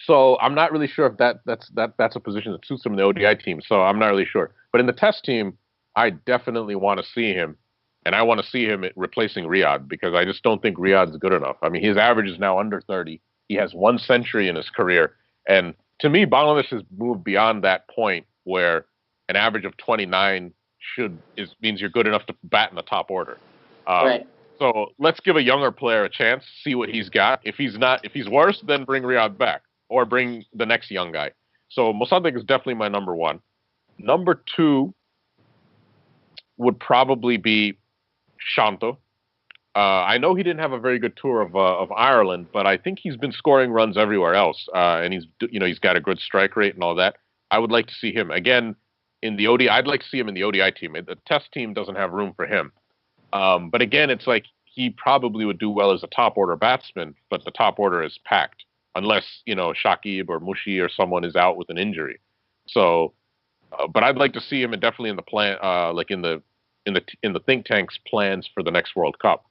So I'm not really sure if that's a position that suits him in the ODI team. So I'm not really sure. But in the Test team, I definitely want to see him, and I want to see him replacing Riyadh because I just don't think Riyadh's good enough. I mean, his average is now under 30. He has 1 century in his career, and to me, Bangladesh has moved beyond that point where. an average of 29 means you're good enough to bat in the top order. Right. So let's give a younger player a chance, see what he's got. If he's worse, then bring Riyadh back or bring the next young guy. So Mossadegh is definitely my number one. Number two would probably be Shanto. I know he didn't have a very good tour of Ireland, but I think he's been scoring runs everywhere else, and he's got a good strike rate and all that. I would like to see him again in the ODI. I'd like to see him in the ODI team. The Test team doesn't have room for him. But again, it's like he probably would do well as a top order batsman, but the top order is packed unless Shakib or Mushi or someone is out with an injury. So, but I'd like to see him definitely in the plan, like in the think tank's plans for the next World Cup.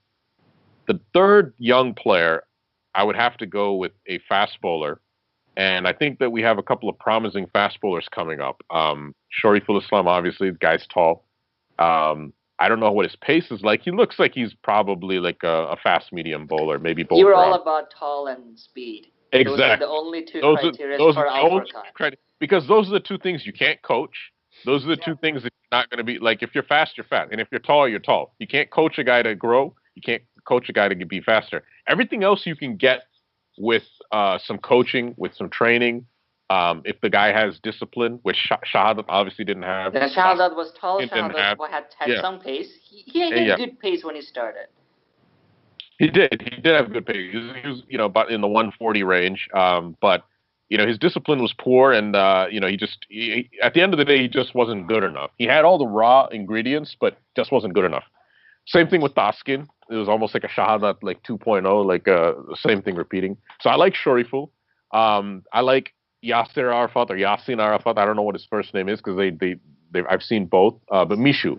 The third young player, I would have to go with a fast bowler, and I think that we have a couple of promising fast bowlers coming up. Shariful Islam, obviously, the guy's tall. I don't know what his pace is like. He looks like he's probably like a fast medium bowler, maybe both. You were all about tall and speed. Exactly. Those are the only two criteria for Furqaan. Because those are the two things you can't coach. Those are the two things that you're not going to be like. If you're fast, you're fast, and if you're tall, you're tall. You can't coach a guy to grow. You can't coach a guy to be faster. Everything else you can get with some coaching, with some training. If the guy has discipline, which Shahadat obviously didn't have. Yeah, Shahadat was tall. Shahadat had some pace. He had good pace when he started. He did have good pace. He was about in the 140 range. But his discipline was poor, and he at the end of the day, he just wasn't good enough. He had all the raw ingredients, but just wasn't good enough. Same thing with Taskin. It was almost like a Shahadat like 2.0, like the same thing repeating. So I like Shariful. I like Yasser Arafat or Yasin Arafat. I don't know what his first name is because I've seen both. But Mishu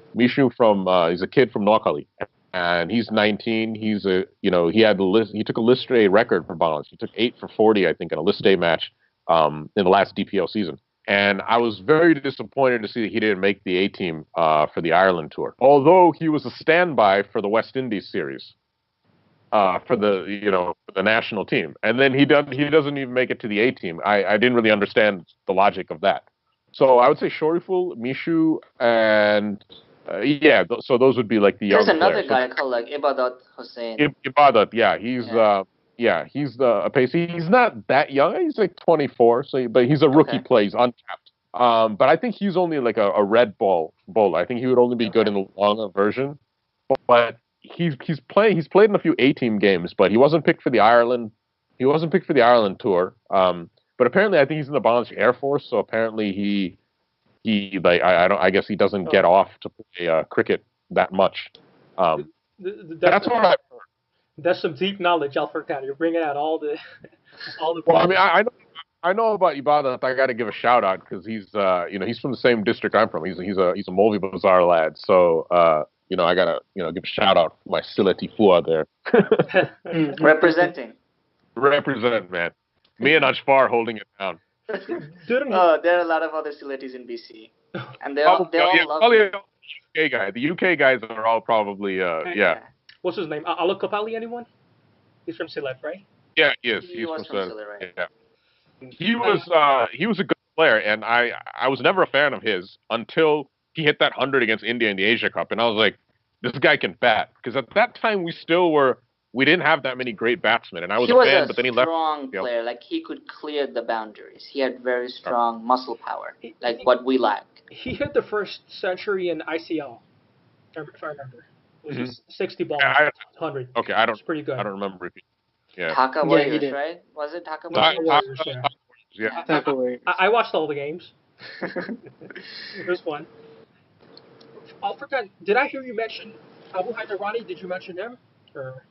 from he's a kid from Noakhali, and he's 19. He's he took a list A record for Bangladesh. He took 8 for 40, I think, in a list A match in the last DPL season. And I was very disappointed to see that he didn't make the A team for the Ireland tour, although he was a standby for the West Indies series. For the national team, and then he doesn't even make it to the A team. I didn't really understand the logic of that. So I would say Shariful, Mishu, and so those would be like the young. There's another players. guy called like Ibadat Hussain. Ibadat, he's a pace. He's not that young. He's like 24. But he's a rookie player. He's uncapped. But I think he's only like a red ball bowler. I think he would only be good in the longer version. But he's played in a few A-team games, but he wasn't picked for the Ireland. He wasn't picked for the Ireland tour. But apparently, I think he's in the Bangladesh Air Force. So apparently, I guess he doesn't get off to play cricket that much. That's what I've heard. That's some deep knowledge, Furqaan. You're bringing out all the. Well, I mean, I know about Ibadat. I got to give a shout out because he's from the same district I'm from. He's a Molvi Bazaar lad. So. I gotta, give a shout out to my Sylheti Fua there. Representing. Represent, man. Me and Ajfar holding it down. There are a lot of other Sylhetis in BC, and they all love the UK guy. The UK guys are all probably, What's his name? Alok Kapali, anyone? He's from Sylhet, right? Yeah, he is. He's from Sylhet, right? Yeah. He was a good player, and I was never a fan of his until he hit that 100 against India in the Asia Cup, and I was like, this guy can bat. Because at that time, we didn't have that many great batsmen, and I was a fan, but then he left. He was a strong player. Like, he could clear the boundaries. He had very strong muscle power, like what we lack. He hit the first century in ICL, if I remember. It was 60 balls, 100. Okay, It's pretty good. I don't remember if yeah. Dhaka Warriors, right? Was it Dhaka Warriors? Dhaka Warriors, I watched all the games. It was fun. Furqaan, did I hear you mention Abu Hyderani? Did you mention him? Or?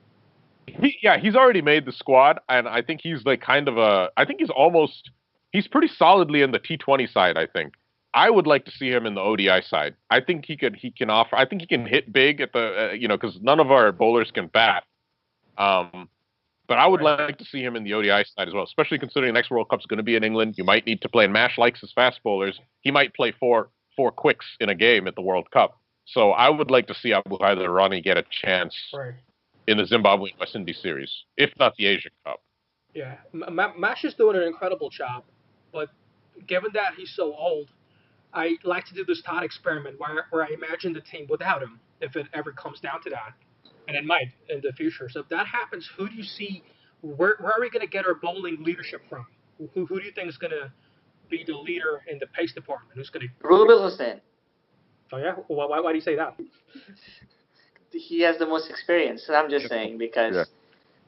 He's already made the squad, and I think he's like he's pretty solidly in the T20 side, I think. I would like to see him in the ODI side. I think he can offer. I think he can hit big at the because none of our bowlers can bat. But I would like to see him in the ODI side as well, especially considering the next World Cup's going to be in England. You might need to play, and Mash likes his fast bowlers. He might play four quicks in a game at the World Cup. So I would like to see Abu Hyderani get a chance in the Zimbabwe West Indies series, if not the Asia Cup. Yeah, Mash is doing an incredible job, but given that he's so old, I like to do this thought experiment where I imagine the team without him, if it ever comes down to that, and it might in the future. So if that happens, who do you see? Where are we going to get our bowling leadership from? Who do you think is going to be the leader in the pace department? Who's going to? Rubel Hussain. Oh yeah, why do you say that? He has the most experience. So I'm just saying because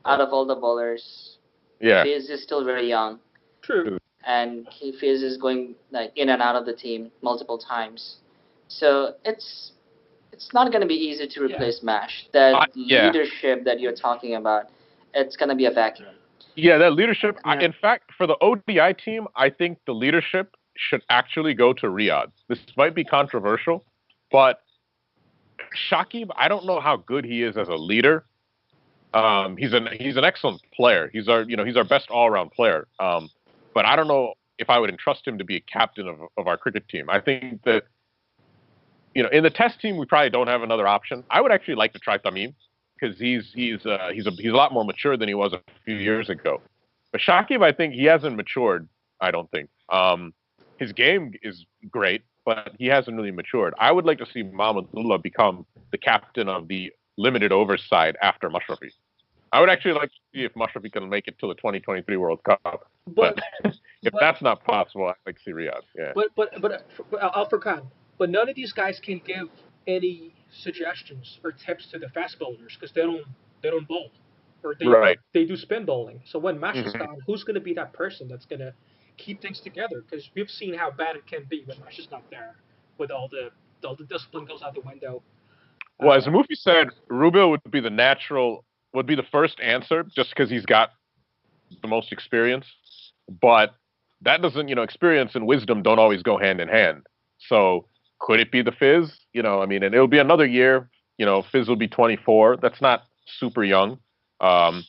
out of all the bowlers, Fizz is still very young. True. And Fizz is going like in and out of the team multiple times. So it's not going to be easy to replace Mash. That leadership that you're talking about, it's going to be a vacuum. Yeah, that leadership. In fact, for the ODI team, I think the leadership should actually go to Riyadh. This might be controversial, but Shakib, I don't know how good he is as a leader. He's an excellent player. He's our best all-around player. But I don't know if I would entrust him to be a captain of our cricket team. I think that, in the test team, we probably don't have another option. I would actually like to try Tamim because he's a lot more mature than he was a few years ago. But Shakib, I think he hasn't matured. I don't think. His game is great, but he hasn't really matured. I would like to see Mahmudullah become the captain of the limited overside after Mashrafi. I would actually like to see if Mashrafi can make it to the 2023 World Cup. But if that's not possible, I'd like to see Riyadh. Yeah. But Furqaan, but none of these guys can give any suggestions or tips to the fast bowlers because they don't bowl or they do spin bowling. So when Mash is gone, who's going to be that person that's going to keep things together? Because we've seen how bad it can be when Mash is not there, with all the discipline goes out the window. Well, as Mufi said, Rubio would be the first answer just because he's got the most experience. But that doesn't, experience and wisdom don't always go hand in hand. So could it be the Fizz? And it'll be another year. Fizz will be 24. That's not super young. And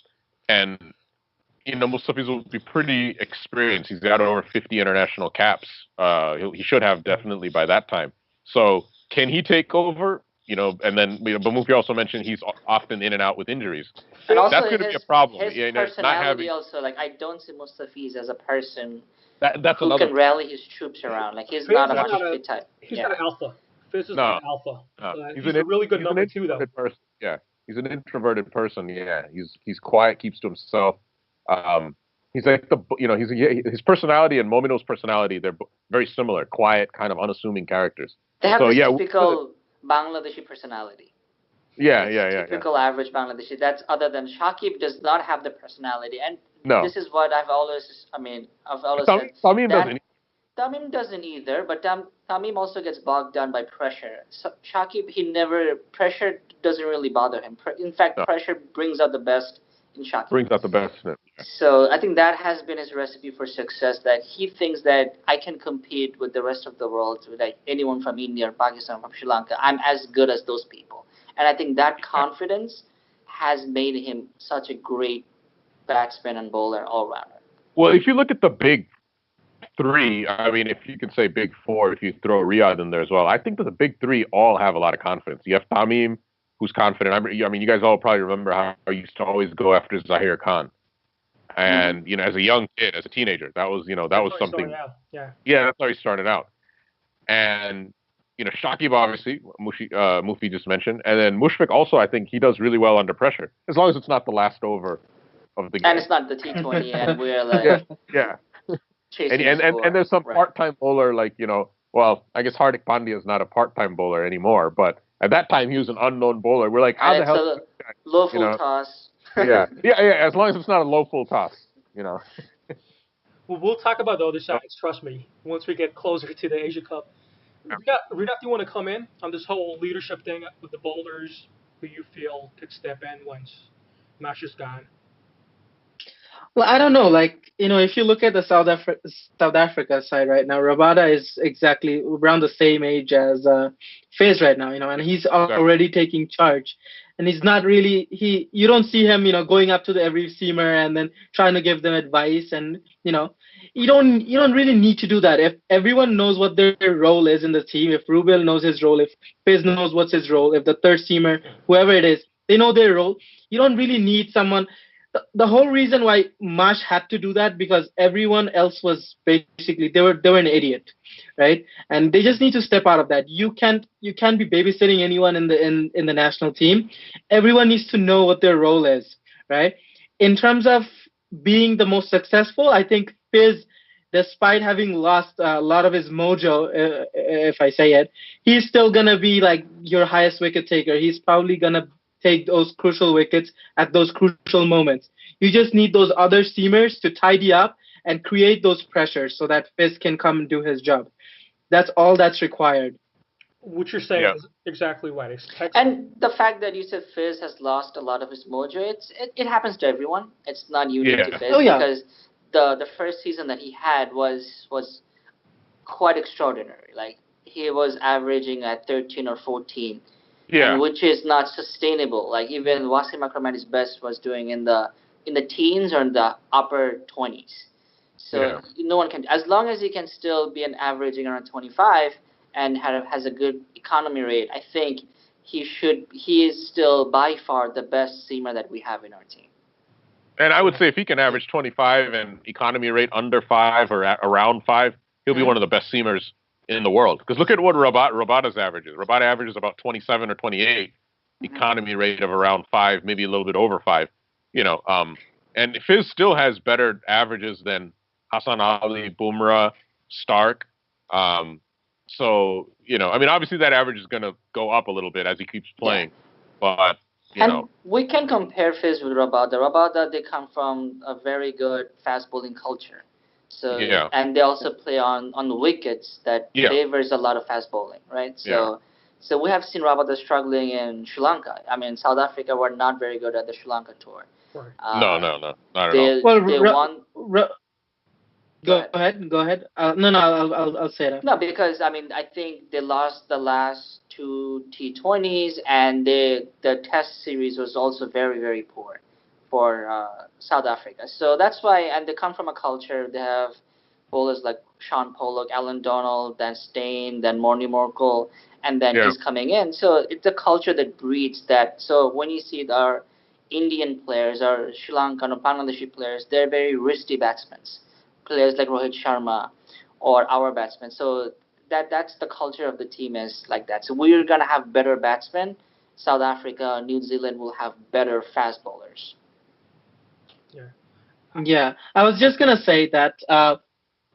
Mustafiz will be pretty experienced. He's got over 50 international caps. He should have definitely by that time. So can he take over? And then Bamufi also mentioned he's often in and out with injuries. And also that's going to be a problem. His personality also, I don't see Mustafiz as a person that's who can rally his troops around. He's not a much fit type. He's not an alpha. Fizz is not alpha. He's a really good number two, though. Person. Yeah, he's an introverted person. Yeah, he's quiet, keeps to himself. He's like his personality and Momino's personality. They're very similar, quiet, kind of unassuming characters. They have this typical Bangladeshi personality. Yeah. Typical average Bangladeshi. That's other than Shakib does not have the personality, and this is what I've always said. Tamim doesn't. Tamim doesn't either, but Tamim also gets bogged down by pressure. So Shakib, pressure doesn't really bother him. In fact, pressure brings out the best in Shakib. Brings out the best in it. So I think that has been his recipe for success, that he thinks that I can compete with the rest of the world, with anyone from India or Pakistan, from Sri Lanka. I'm as good as those people. And I think that confidence has made him such a great batsman and bowler all-rounder. Well, if you look at the big three, if you could say big four, if you throw Riyadh in there as well, I think that the big three all have a lot of confidence. You have Tamim, who's confident. You guys all probably remember how I used to always go after Zahir Khan. And, as a young kid, as a teenager, that was something. Yeah, that's how he started out. And, Shakib, obviously, Mufi just mentioned. And then Mushfiq also, I think he does really well under pressure, as long as it's not the last over of the game. And it's not the T20, and we're yeah. chasing and there's some part-time bowler, well, I guess Hardik Pandya is not a part-time bowler anymore, but at that time he was an unknown bowler. We're like, how the hell? Low full toss. yeah. As long as it's not a low full toss, Well, we'll talk about the other sides. Trust me. Once we get closer to the Asia Cup, Riyadh, do you want to come in on this whole leadership thing with the bowlers who you feel could step in once Mash is gone? Well, I don't know. If you look at the South Africa side right now, Rabada is exactly around the same age as Fizz right now, and he's already taking charge. And he's not really, you don't see him, going up to every seamer and then trying to give them advice. And, you don't really need to do that. If everyone knows what their role is in the team, if Rubel knows his role, if Fizz knows what's his role, if the third seamer, whoever it is, they know their role, you don't really need someone. The whole reason why Mash had to do that, because everyone else was basically, they were an idiot. right? And they just need to step out of that. You can't be babysitting anyone in the national team. Everyone needs to know what their role is, right? In terms of being the most successful, I think Fizz, despite having lost a lot of his mojo, if I say it, he's still gonna be like your highest wicket taker. He's probably gonna take those crucial wickets at those crucial moments. You just need those other seamers to tidy up and create those pressures so that Fizz can come and do his job. That's all that's required. What you're saying Yeah. is exactly right. It's And the fact that you said Fizz has lost a lot of his mojo, it happens to everyone. It's not unique Yeah. to Fizz Oh, yeah. because the first season that he had was quite extraordinary. Like he was averaging at 13 or 14, Yeah. and which is not sustainable. Like even Wasim Akramani's best was doing in the teens or in the upper 20s. So Yeah. no one can, as long as he can still be an averaging around 25 and has a good economy rate. I think he is still by far the best seamer that we have in our team. And I would say if he can average 25 and economy rate under 5 or at around 5, he'll be Mhm. one of the best seamers in the world. Because look at what Rabada's averages. Rabada averages about 27 or 28, economy rate of around 5, maybe a little bit over 5. And Fizz still has better averages than Hassan Ali, Bumrah, Stark. I mean, obviously that average is going to go up a little bit as he keeps playing. But, And we can compare Fizz with Rabada. Rabada, they come from a very good fast bowling culture. So Yeah. and they also play on the wickets that Yeah. favors a lot of fast bowling, right? Yeah. So we have seen Rabada struggling in Sri Lanka. I mean, South Africa were not very good at the Sri Lanka tour. right. No, not at all. They won. Go ahead. No, I'll say that. No, because I mean, I think they lost the last two T20s, and the Test series was also very, very poor for South Africa. So that's why, and they come from a culture. They have bowlers like Sean Pollock, Alan Donald, then Stain, then Morny Morkel, and then Yeah. he's coming in. So it's a culture that breeds that. So when you see our Indian players, our Sri Lankan or Bangladeshi players, they're very wristy batsmen. Players like Rohit Sharma or our batsmen. So that's the culture of the team is like that. So we're gonna have better batsmen. South Africa, New Zealand will have better fast bowlers. Yeah, I was just gonna say that,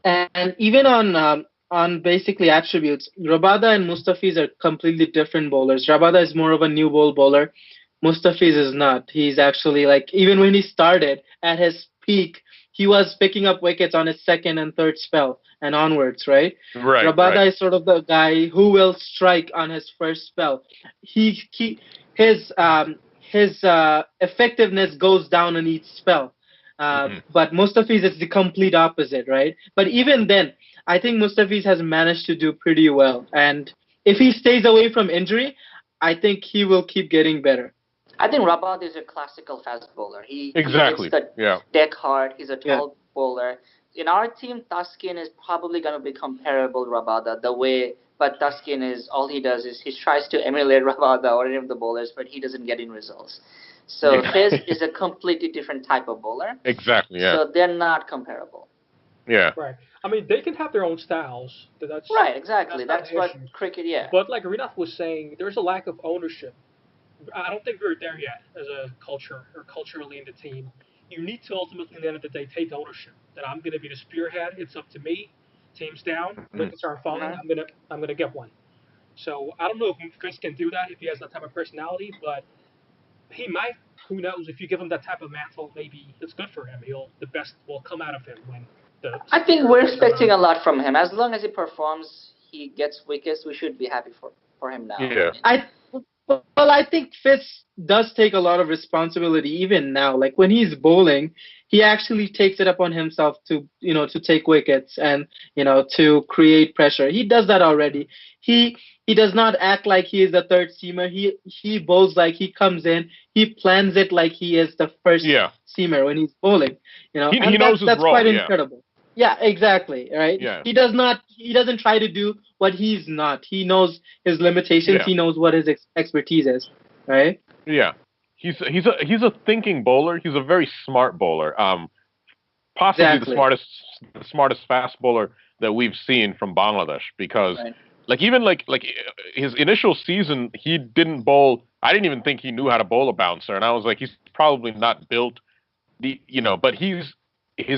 and even on basically attributes, Rabada and Mustafiz are completely different bowlers. Rabada is more of a new ball bowler. Mustafiz is not. He's actually like even when he started at his peak, he was picking up wickets on his second and third spell and onwards, right? Right. Rabada Right. is sort of the guy who will strike on his first spell. His effectiveness goes down on each spell. But Mustafiz is the complete opposite, right? But even then, I think Mustafiz has managed to do pretty well. And if he stays away from injury, I think he will keep getting better. I think Rabad is a classical fast bowler. Exactly. He hits the Yeah. deck hard. He's a tall bowler. In our team, Taskin is probably going to be comparable to Rabada the way, but Taskin is all he does is he tries to emulate Rabada or any of the bowlers, but he doesn't get in results. So Yeah. Fizz is a completely different type of bowler. Exactly. Yeah. So they're not comparable. Yeah. Right. I mean, they can have their own styles. That's Right, exactly. not That's an what issue. cricket, yeah. But like Rinath was saying, there's a lack of ownership. I don't think we're there yet as a culture or culturally in the team. You need to ultimately, at the end of the day, take ownership. That I'm going to be the spearhead. It's up to me. Team's down. Wickets aren't falling. Mhm. I'm gonna get one. So I don't know if Chris can do that if he has that type of personality, but he might. Who knows? If you give him that type of mantle, maybe it's good for him. The best will come out of him when the. I think we're expecting a lot from him. As long as he performs, he gets wickets, we should be happy for him now. Yeah. I think Fitz does take a lot of responsibility even now. Like when he's bowling, he actually takes it upon himself to take wickets and to create pressure. He does that already. He does not act like he is the third seamer. He bowls like he comes in. He plans it like he is the first seamer when he's bowling. He knows his that's role. quite Yeah. incredible. Yeah, exactly. Right. Yeah. He doesn't try to do what he's not. He knows his limitations. Yeah. He knows what his expertise is. Right. Yeah. He's a thinking bowler. He's a very smart bowler. possibly Exactly. the smartest fast bowler that we've seen from Bangladesh because Right. like even like his initial season he didn't bowl. I didn't even think he knew how to bowl a bouncer, and I was like he's probably not built but he's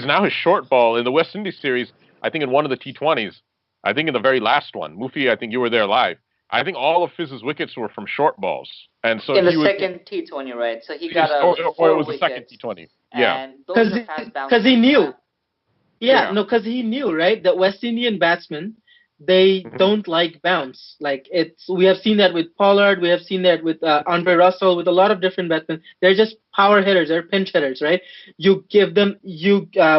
now his short ball in the West Indies series. I think in one of the T20s, I think in the very last one, Mufi, I think you were there live. I think all of Fizz's wickets were from short balls, and so In the he was, second T20, right? So he got or it four was the second wickets, T20. Yeah, and those are fast Because bouncers. he knew. Yeah. No, because he knew, right? That West Indian batsmen, they Mhm. don't like bounce. Like we have seen that with Pollard, we have seen that with Andre Russell, with a lot of different batsmen. They're just power hitters, they're pinch hitters, right? You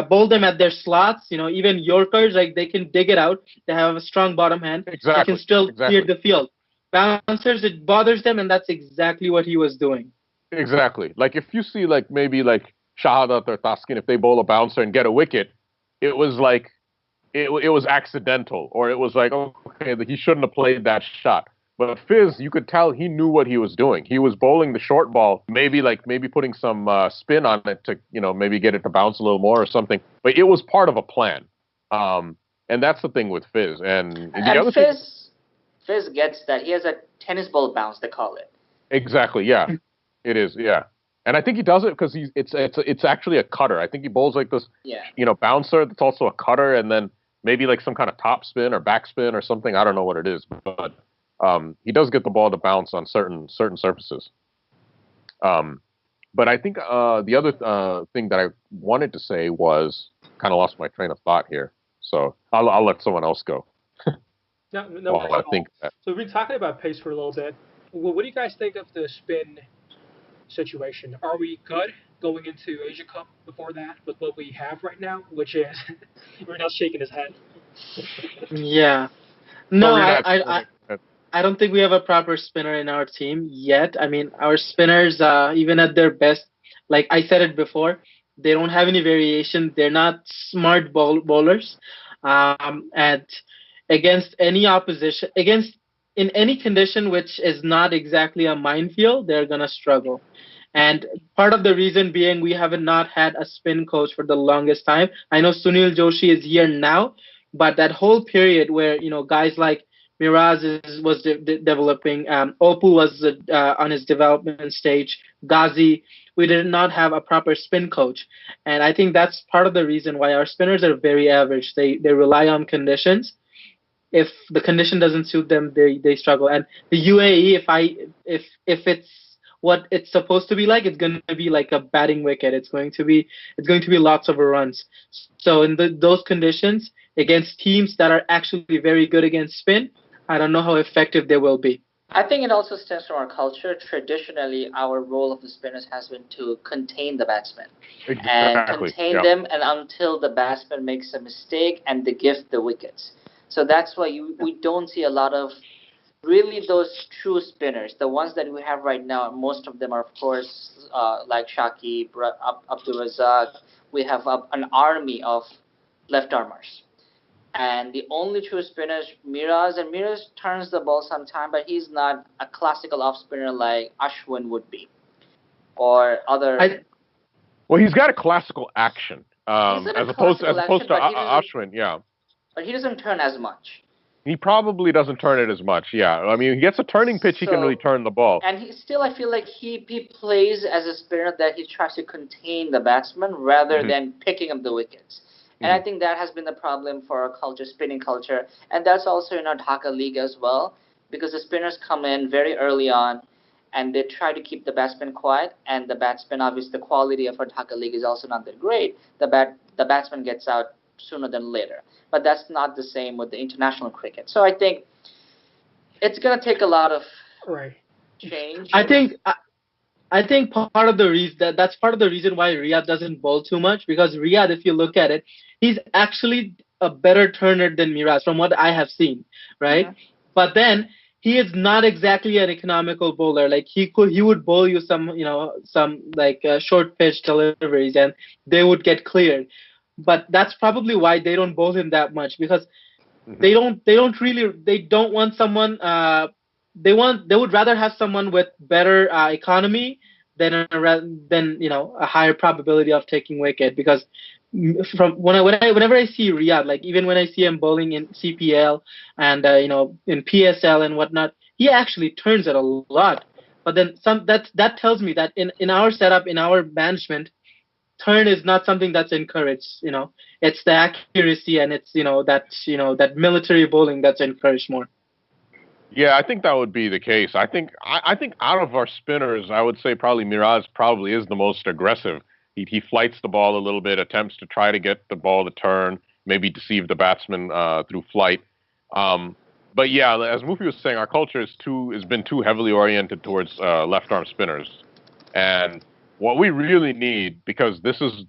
bowl them at their slots. Even Yorkers, like they can dig it out. They have a strong bottom hand. They can still clear the field. Bouncers, it bothers them, and that's exactly what he was doing. Exactly. Like if you see like maybe like Shahadat or Taskin, if they bowl a bouncer and get a wicket, it was like it was accidental, or it was like okay, he shouldn't have played that shot. But Fizz, you could tell he knew what he was doing. He was bowling the short ball, maybe putting some spin on it to maybe get it to bounce a little more or something. But it was part of a plan, and that's the thing with Fizz. And the other thing, Fizz gets that. He has a tennis ball bounce, they call it. exactly, yeah, it is, yeah. And I think he does it because it's actually a cutter. I think he bowls like this, bouncer that's also a cutter, and then maybe like some kind of top spin or back spin or something. I don't know what it is, but he does get the ball to bounce on certain surfaces. But I think the other thing that I wanted to say was kind of lost my train of thought here, so I'll let someone else go. No. I think that. So we've been talking about pace for a little bit. What do you guys think of the spin situation? Are we good going into Asia Cup before that with what we have right now, which is we're not shaking his head. Yeah. No, I I don't think we have a proper spinner in our team yet. I mean, our spinners, even at their best, like I said it before, they don't have any variation. They're not smart bowlers. And against any opposition, in any condition which is not exactly a minefield, they're gonna struggle. And part of the reason being we have not had a spin coach for the longest time. I know Sunil Joshi is here now, but that whole period where guys like Miraz was developing, Opu was on his development stage, Ghazi, we did not have a proper spin coach, and I think that's part of the reason why our spinners are very average. They rely on conditions. If the condition doesn't suit them, they struggle. And the UAE, if it's what it's supposed to be like, it's going to be like a batting wicket. It's going to be lots of runs. So in those conditions, against teams that are actually very good against spin, I don't know how effective they will be. I think it also stems from our culture. Traditionally, our role of the spinners has been to contain the batsmen. Exactly. And contain them and until the batsman makes a mistake and they gift the wickets. So that's why we don't see a lot of really those true spinners. The ones that we have right now, most of them are, of course, like Shakib, Abdul Razak. We have an army of left-armers. And the only true spinner is Miraz, and Miraz turns the ball sometime, but he's not a classical off-spinner like Ashwin would be, or other. Well, he's got a classical action, as opposed to Ashwin, yeah. But he doesn't turn as much. He probably doesn't turn it as much, yeah. I mean, he gets a turning pitch, he can really turn the ball. And I feel like he plays as a spinner that he tries to contain the batsman rather than picking up the wickets. And I think that has been the problem for our culture, spinning culture. And that's also in our Dhaka League as well, because the spinners come in very early on and they try to keep the batsman quiet. And the batsman, obviously, the quality of our Dhaka League is also not that great. The batsman gets out sooner than later. But that's not the same with the international cricket. So I think it's going to take a lot of change. I think part of the reason that's part of the reason why Riyad doesn't bowl too much, because Riyad, if you look at it, he's actually a better turner than Miraz from what I have seen, right? Mm-hmm. But then he is not exactly an economical bowler. Like he would bowl you some short pitch deliveries and they would get cleared. But that's probably why they don't bowl him that much, because they don't want someone. They would rather have someone with better economy than a higher probability of taking wicket, because from whenever I see Riyadh, like even when I see him bowling in CPL and in PSL and whatnot, he actually turns it a lot. But then that tells me that in our setup, in our management, turn is not something that's encouraged. It's the accuracy and it's that military bowling that's encouraged more. Yeah, I think that would be the case. I think out of our spinners, I would say probably Miraz probably is the most aggressive. He flights the ball a little bit, attempts to try to get the ball to turn, maybe deceive the batsman through flight. But yeah, as Mufi was saying, our culture has been too heavily oriented towards left arm spinners, and what we really need, because this is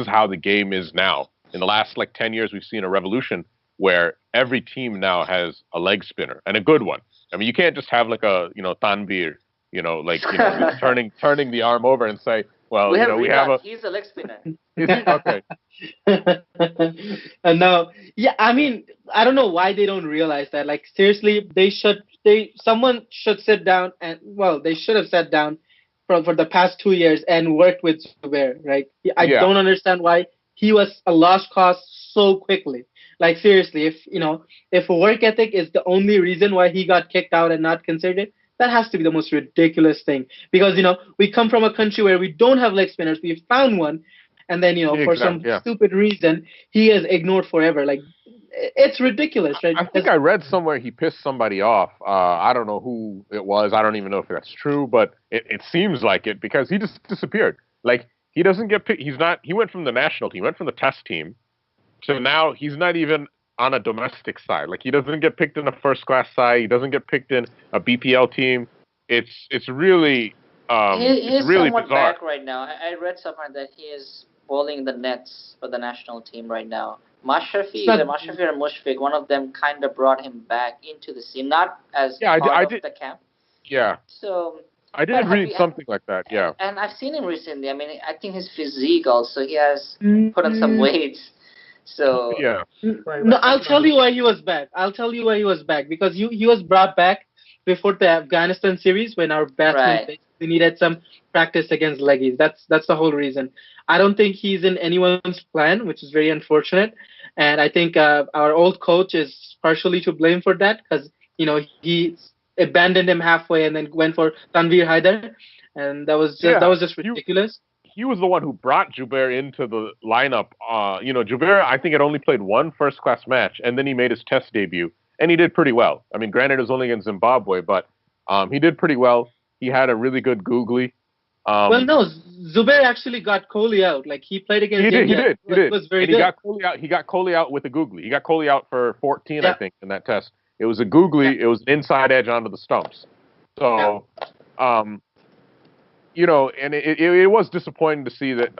how the game is now. In the last like 10 years, we've seen a revolution where every team now has a leg spinner and a good one. I mean, you can't just have like a Tanvir, just turning the arm over and say, well, we have a. He's a leg spinner. Is he? Okay. And now, yeah, I mean, I don't know why they don't realize that. Like, seriously, someone should sit down they should have sat down for the past 2 years and worked with Zubair, right? I don't understand why he was a lost cause so quickly. Like, seriously, if work ethic is the only reason why he got kicked out and not considered, that has to be the most ridiculous thing. Because, we come from a country where we don't have leg spinners. We found one. And then, for some stupid reason, he is ignored forever. Like, it's ridiculous, right? I think I read somewhere he pissed somebody off. I don't know who it was. I don't even know if that's true, but it seems like it because he just disappeared. Like, he doesn't get picked. He went from the national team, went from the test team, to now he's not even on a domestic side. Like, he doesn't get picked in a first-class side. He doesn't get picked in a BPL team. It's really he's really somewhat bizarre. back right now. I read somewhere that he is bowling the nets for the national team right now. Mashrafi or Mushfiq, one of them kind of brought him back into the scene, not as part of the camp. Yeah. So I did read something like that. Yeah. And I've seen him recently. I mean, I think his physique also. He has put on some weights. So yeah. No, I'll tell you why he was back. Because he was brought back before the Afghanistan series when our batsmen basically needed some practice against leggies. That's the whole reason. I don't think he's in anyone's plan, which is very unfortunate. And I think our old coach is partially to blame for that because, he abandoned him halfway and then went for Tanvir Haider. And that was just ridiculous. He was the one who brought Zubair into the lineup. Zubair, I think, had only played one first-class match, and then he made his test debut, and he did pretty well. I mean, granted, it was only against Zimbabwe, but he did pretty well. He had a really good googly. Zubair actually got Kohli out. Like, he played against India. He did. It was very and good. He got Kohli out with a googly. He got Kohli out for 14, I think, in that test. It was a googly. It was an inside edge onto the stumps. So, and it was disappointing to see that,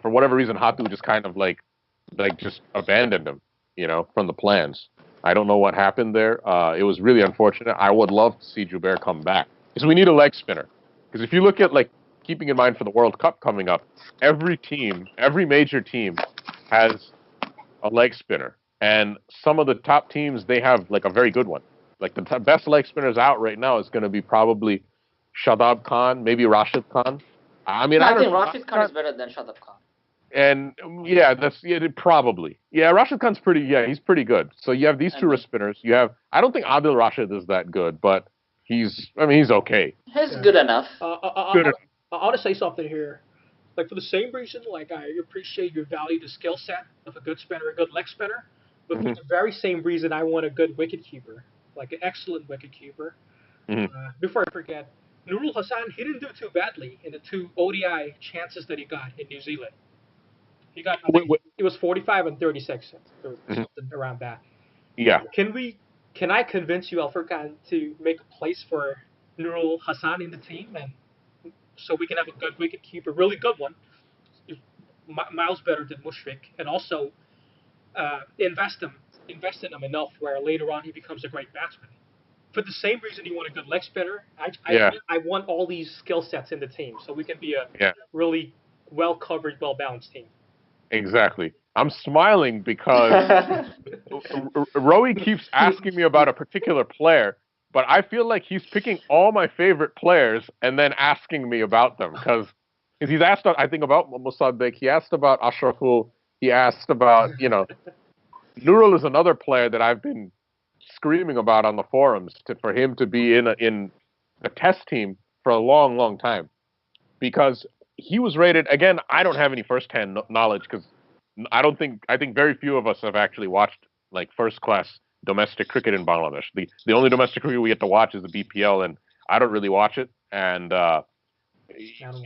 for whatever reason, Hatu just kind of just abandoned him, from the plans. I don't know what happened there. It was really unfortunate. I would love to see Zubair come back because we need a leg spinner. Because if you look at keeping in mind for the World Cup coming up, every major team has a leg spinner. And some of the top teams, they have a very good one. Like the best leg spinners out right now is going to be probably Shadab Khan, maybe Rashid Khan. I think Rashid Khan is better than Shadab Khan. And probably. Yeah, Rashid Khan's he's pretty good. So you have these two spinners. I don't think Adil Rashid is that good, but he's okay. He's good enough. I want to say something here. For the same reason, I appreciate you value the skill set of a good spinner, a good leg spinner, but for the very same reason, I want a good wicket keeper, an excellent wicket keeper. Before I forget, Nurul Hassan, he didn't do too badly in the 2 ODI chances that he got in New Zealand. He got, it was 45 and 36, or something around that. Yeah. Can I convince you, Furqaan, to make a place for Nurul Hassan in the team, and so we can have a good wicket keeper, really good one, miles better than Mushfiq, and also invest in him enough where later on he becomes a great batsman. For the same reason you want a good leg spinner, I want all these skill sets in the team so we can be a really well-covered, well-balanced team. Exactly. I'm smiling because Rowie keeps asking me about a particular player, but I feel like he's picking all my favorite players and then asking me about them because Because he's asked, I think, about Mosaddeq. He asked about Ashraful. He asked about, Nurul is another player that I've been screaming about on the forums for him to be in a test team for a long, long time. Because he was rated, again, I don't have any first-hand knowledge because I think very few of us have actually watched like first-class domestic cricket in Bangladesh. The only domestic cricket we get to watch is the BPL, and I don't really watch it. And I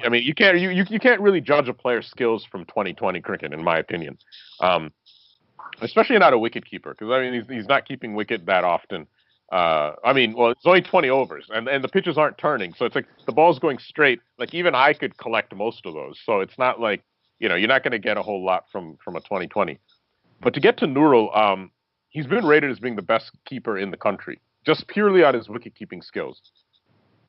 mean, you can't really judge a player's skills from 2020 cricket, in my opinion. Especially not a wicket keeper, because I mean he's not keeping wicket that often. It's only 20 overs, and the pitches aren't turning, so it's like the ball's going straight. Like even I could collect most of those, so it's not like you're not going to get a whole lot from a 2020. But to get to Nurul, he's been rated as being the best keeper in the country, just purely on his wicket keeping skills.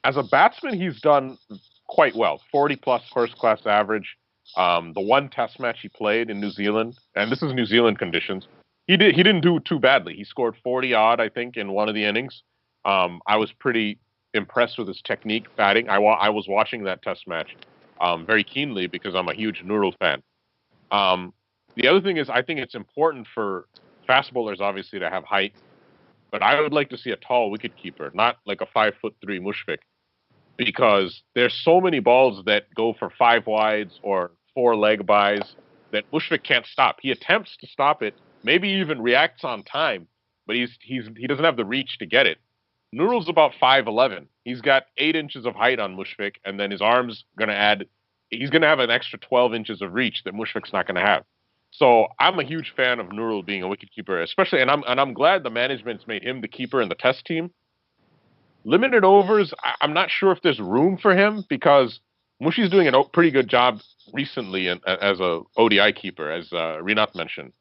As a batsman, he's done quite well, 40 plus first class average. The one test match he played in New Zealand, and this is New Zealand conditions, he didn't do too badly. He scored 40 odd, I think, in one of the innings. I was pretty impressed with his technique batting. I was watching that test match very keenly because I'm a huge Nurul fan. The other thing is I think it's important for fast bowlers, obviously, to have height, but I would like to see a tall wicketkeeper, not like a 5'3" Mushfiq, because there's so many balls that go for 5 wides or 4 leg bys that Mushfiq can't stop. He attempts to stop it, maybe even reacts on time, but he doesn't have the reach to get it. Nurul's about 5'11". He's got 8 inches of height on Mushfiq, and then his arm's he's gonna have an extra 12 inches of reach that Mushfiq's not gonna have. So I'm a huge fan of Nurul being a wicketkeeper, especially, and I'm glad the management's made him the keeper in the test team. Limited overs, I'm not sure if there's room for him because Mushi's doing a pretty good job recently as a ODI keeper, as Rinat mentioned.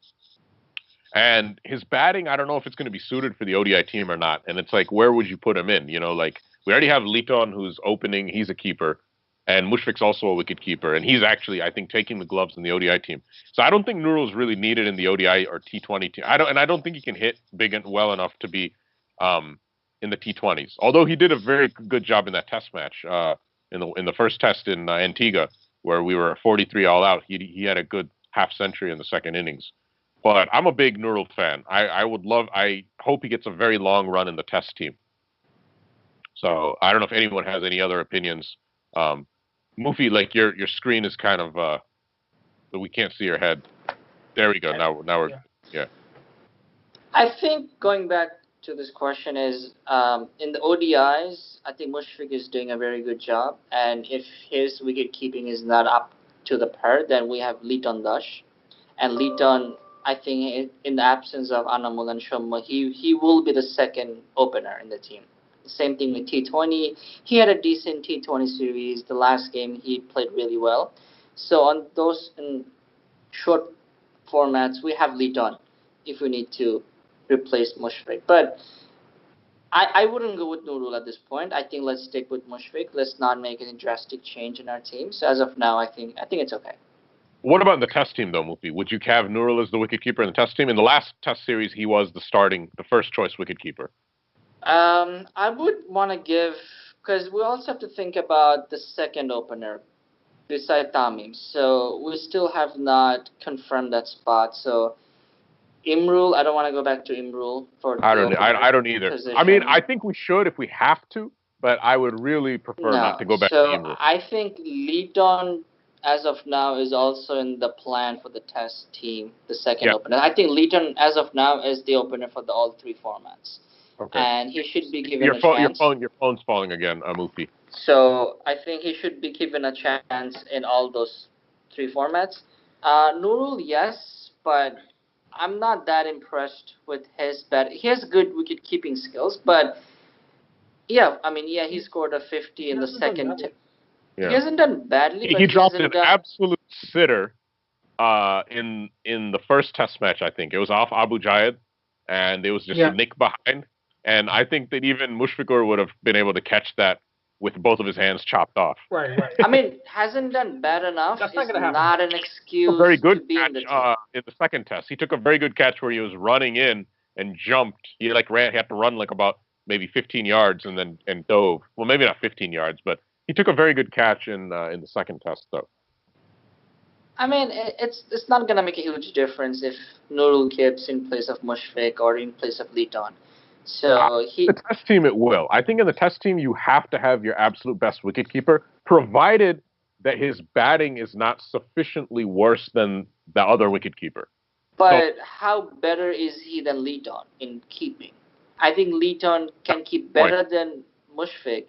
And his batting, I don't know if it's going to be suited for the ODI team or not. And it's like, where would you put him in? Like we already have Liton, who's opening. He's a keeper. And Mushfiq's also a wicket keeper. And he's actually, I think, taking the gloves in the ODI team. So I don't think Nurul's really needed in the ODI or T20 team. I don't think he can hit big and well enough to be in the T20s. Although he did a very good job in that test match in the first test in Antigua, where we were 43 all out. He had a good half century in the second innings. But I'm a big Nurul fan. I hope he gets a very long run in the test team. So I don't know if anyone has any other opinions. Mufi, like your screen is kind of but we can't see your head. There we go. Now we're yeah. I think going back to this question is in the ODIs, I think Mushfiq is doing a very good job, and if his wicket keeping is not up to the par, then we have Liton Dash, and Liton, I think in the absence of Anamul and Shomma, he will be the second opener in the team. Same thing with T20. He had a decent T20 series. The last game he played really well. So on those short formats, we have Liton if we need to replace Mushfiq. But I wouldn't go with Nurul at this point. I think let's stick with Mushfiq. Let's not make any drastic change in our team. So as of now, I think it's okay. What about in the test team, though, Mufi? Would you have Nurul as the wicketkeeper in the test team? In the last test series, he was the first choice wicketkeeper. I would want to give, because we also have to think about the second opener beside Tamim. So we still have not confirmed that spot. So Imrul, I don't want to go back to Imrul for. I don't either. Position. I mean, I think we should if we have to, but I would really prefer not to go back to Imrul. So I think Liton, as of now, is also in the plan for the test team, the second opener. I think Liton, as of now, is the opener for all 3 formats. Okay. And he should be given a chance. Your phone's falling again, Mufi. So I think he should be given a chance in all those 3 formats. Nurul, yes, but I'm not that impressed with his bat. He has good wicket-keeping skills, but he scored a 50 in the second. Yeah. He hasn't done badly. He dropped an absolute sitter in the first test match, I think. It was off Abu Jayed, and it was just a nick behind. And I think that even Mushfiqur would have been able to catch that with both of his hands chopped off. Right. I mean, hasn't done bad enough. That's not an excuse. A very good to be catch in the the second test. He took a very good catch where he was running in and jumped. He had to run like about maybe 15 yards and dove. Well, maybe not 15 yards, but He took a very good catch in the second test, though. I mean, it's not gonna make a huge difference if Nurul keeps in place of Mushfiq or in place of Liton. So he. The test team, it will. I think in the test team, you have to have your absolute best wicketkeeper, provided that his batting is not sufficiently worse than the other wicketkeeper. But how better is he than Liton in keeping? I think Liton can keep better than Mushfiq,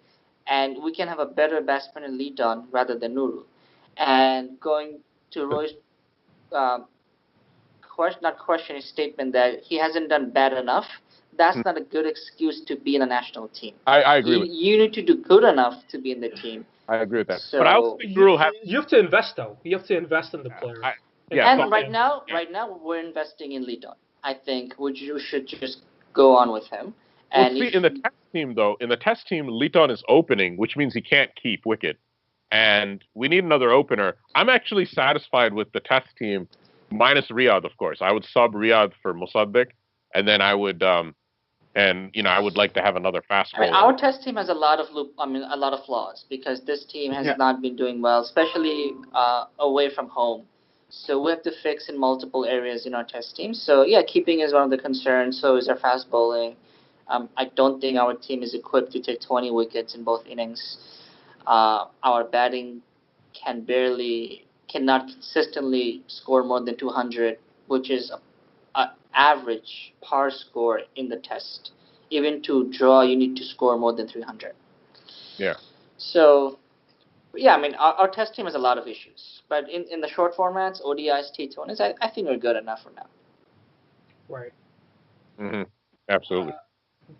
and we can have a better batsman in Liton rather than Nurul. And going to Roy's his statement that he hasn't done bad enough, that's not a good excuse to be in a national team. I agree with you. You need to do good enough to be in the team. I agree with that. So, but I also think Nurul you have to invest, though. You have to invest in the player. Right now we're investing in Liton. I think you should just go on with him. And in the test team, though, Liton is opening, which means he can't keep wicket. And we need another opener. I'm actually satisfied with the test team, minus Riyadh, of course. I would sub Riyadh for Musaddiq, and then I would, I would like to have another fast bowler. Our test team has a lot of flaws because this team has not been doing well, especially away from home. So we have to fix in multiple areas in our test team. So keeping is one of the concerns. So is our fast bowling. I don't think our team is equipped to take 20 wickets in both innings. Our batting cannot consistently score more than 200, which is an average par score in the test. Even to draw, you need to score more than 300. Yeah. So, our test team has a lot of issues. But in the short formats, ODIs, T20s, I think we're good enough for now. Right. Mm-hmm. Absolutely.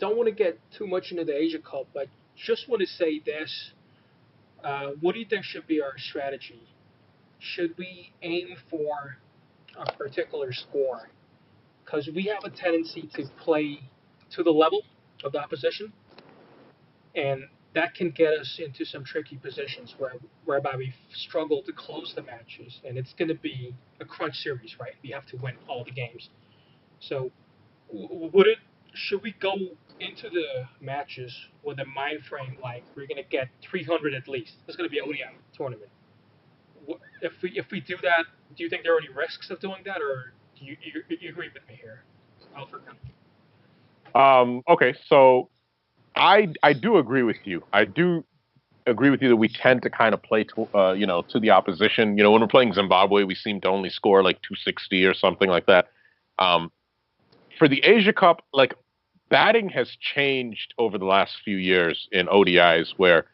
Don't want to get too much into the Asia Cup, but just want to say this. What do you think should be our strategy? Should we aim for a particular score? Because we have a tendency to play to the level of the opposition, and that can get us into some tricky positions whereby we struggle to close the matches, and it's going to be a crunch series, right? We have to win all the games. So, should we go into the matches with a mind frame like we're going to get 300 at least? It's going to be an ODI tournament. If we do that, do you think there are any risks of doing that, or do you agree with me here, Furqaan? Okay, so I do agree with you. I do agree with you that we tend to kind of play to the opposition. When we're playing Zimbabwe, we seem to only score like 260 or something like that. For the Asia Cup, batting has changed over the last few years in ODIs where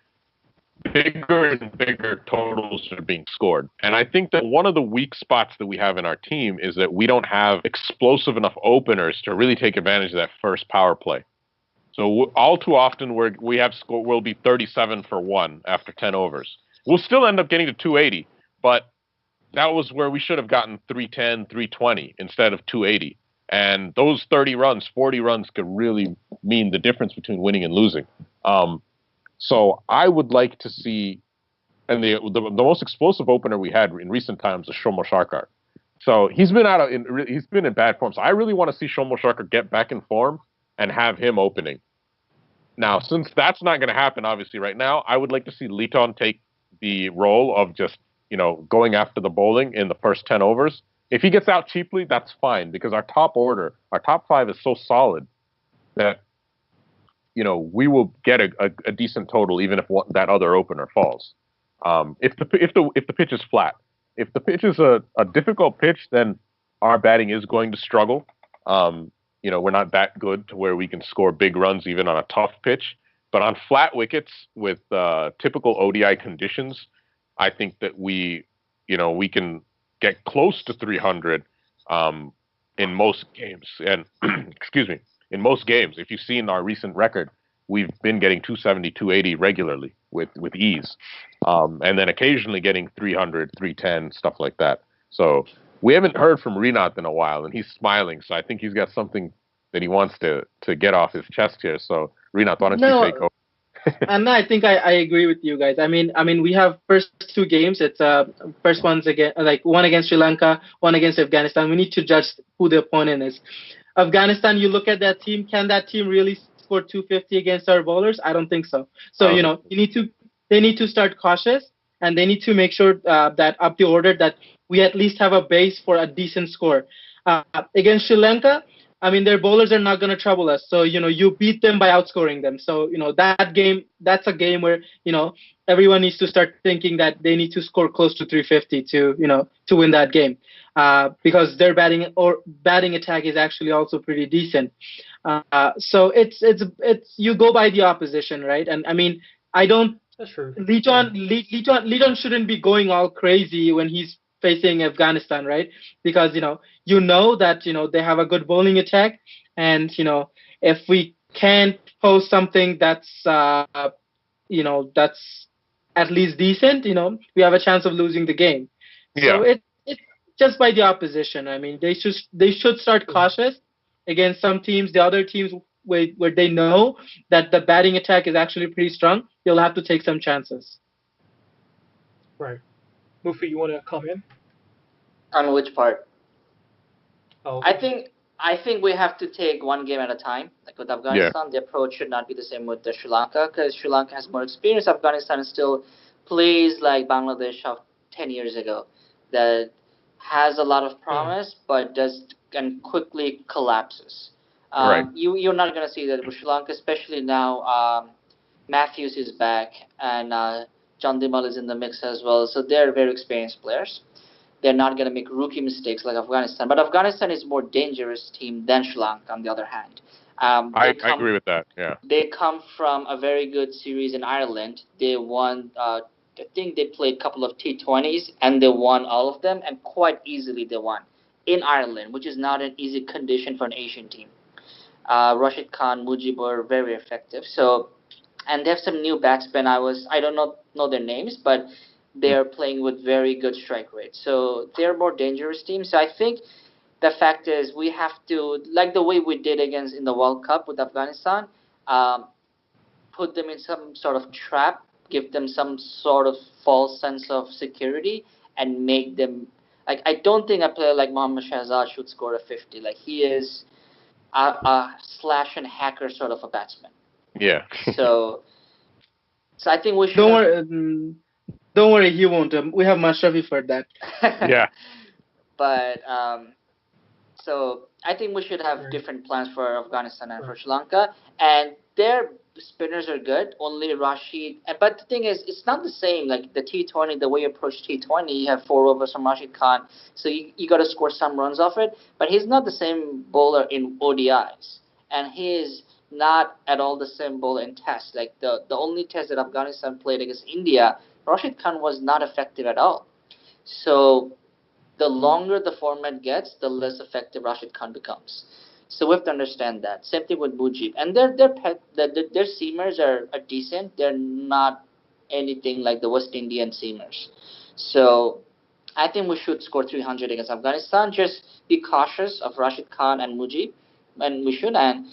bigger and bigger totals are being scored. And I think that one of the weak spots that we have in our team is that we don't have explosive enough openers to really take advantage of that first power play. So all too often we'll be 37 for 1 after 10 overs. We'll still end up getting to 280, but that was where we should have gotten 310, 320 instead of 280. And those 30 runs, 40 runs could really mean the difference between winning and losing. So I would like to see, and the most explosive opener we had in recent times is Shomo Sharkar. So he's been in bad form. So I really want to see Shomo Sharkar get back in form and have him opening. Now, since that's not going to happen, obviously, right now, I would like to see Liton take the role of just, going after the bowling in the first 10 overs. If he gets out cheaply, that's fine, because our top 5 is so solid that, we will get a decent total even if that other opener falls. If the pitch is flat, if the pitch is a difficult pitch, then our batting is going to struggle. We're not that good to where we can score big runs even on a tough pitch. But on flat wickets with typical ODI conditions, I think that we can get close to 300 in most games. And excuse me, in most games, if you've seen our recent record, we've been getting 270, 280 regularly with ease. And then occasionally getting 300, 310, stuff like that. So we haven't heard from Rinath in a while, and he's smiling. So I think he's got something that he wants to get off his chest here. So Rinath, why don't you take over? And I think I agree with you guys. I mean, we have first 2 games. It's first one's one against Sri Lanka, one against Afghanistan. We need to judge who the opponent is. Afghanistan, you look at that team. Can that team really score 250 against our bowlers? I don't think so. So you need to they need to start cautious, and they need to make sure that up the order that we at least have a base for a decent score. Against Sri Lanka, I mean, their bowlers are not going to trouble us. So, you beat them by outscoring them. So, that game, that's a game where, everyone needs to start thinking that they need to score close to 350 to win that game. Because their batting attack is actually also pretty decent. So it's you go by the opposition, right? And I mean, I don't. That's true. Lejon shouldn't be going all crazy when he's facing Afghanistan, right? Because that they have a good bowling attack, and if we can't post something that's that's at least decent, we have a chance of losing the game. Yeah. So it's just by the opposition. I mean, they should start cautious against some teams. The other teams where they know that the batting attack is actually pretty strong, you'll have to take some chances. Right. Mufi, you want to come in? On which part? Oh. I think we have to take one game at a time. Like with Afghanistan, the approach should not be the same with the Sri Lanka, because Sri Lanka has more experience. Afghanistan still plays like Bangladesh of 10 years ago, that has a lot of promise, but does and quickly collapses. Right. You're not going to see that with Sri Lanka, especially now. Matthews is back, and John Dimal is in the mix as well. So they're very experienced players. They're not going to make rookie mistakes like Afghanistan. But Afghanistan is a more dangerous team than Sri Lanka, on the other hand. I agree with that, yeah. They come from a very good series in Ireland. They won, I think they played a couple of T20s, and they won all of them, and quite easily they won in Ireland, which is not an easy condition for an Asian team. Rashid Khan, Mujib were very effective. So, and they have some new batsmen. I don't know their names, but they are playing with very good strike rate. So they're more dangerous teams. So I think the fact is we have to, like the way we did against in the World Cup with Afghanistan, put them in some sort of trap, give them some sort of false sense of security, and make them, like, I don't think a player like Mohammad Shahzad should score a 50. Like, he is a slash and hacker sort of a batsman. Yeah. So I think we should. Don't worry, he won't. We have Mashrafi for that. Yeah. But so I think we should have different plans for Afghanistan and for Sri Lanka, and their spinners are good. Only Rashid, but the thing is, it's not the same. Like the T20, the way you approach T20, you have 4 overs from Rashid Khan, so you got to score some runs off it. But he's not the same bowler in ODIs, and he is not at all the same bowler in Tests. Like the only Test that Afghanistan played against India, Rashid Khan was not effective at all. So the longer the format gets, the less effective Rashid Khan becomes. So we have to understand that. Same thing with Mujib. And their seamers are decent. They're not anything like the West Indian seamers. So I think we should score 300 against Afghanistan. Just be cautious of Rashid Khan and Mujib. And we should. And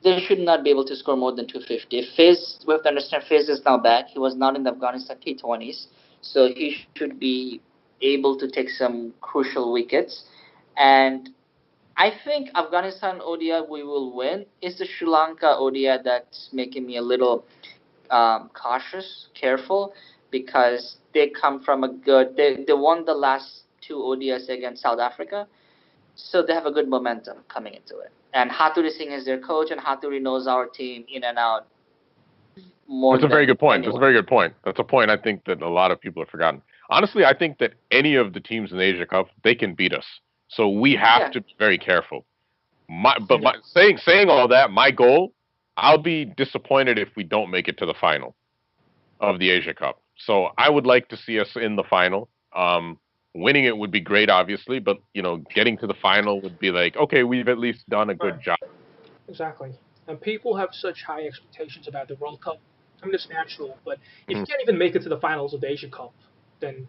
they should not be able to score more than 250. Fizz, we have to understand, Fizz is now back. He was not in the Afghanistan T20s. So he should be able to take some crucial wickets. And I think Afghanistan ODI we will win. It's the Sri Lanka ODI that's making me a little cautious, careful, because they come from a good. They won the last 2 ODIs against South Africa, so they have a good momentum coming into it. And Haturi Singh is their coach, and Haturi knows our team in and out. That's a very good point. Anyone. That's a very good point. That's a point I think that a lot of people have forgotten. Honestly, I think that any of the teams in the Asia Cup, they can beat us. So we have to be very careful. Saying all that, my goal, I'll be disappointed if we don't make it to the final of the Asia Cup. So I would like to see us in the final. Winning it would be great, obviously, but getting to the final would be like, okay, we've at least done a good job. Exactly. And people have such high expectations about the World Cup. I mean, it's natural, but if you can't even make it to the finals of the Asia Cup, then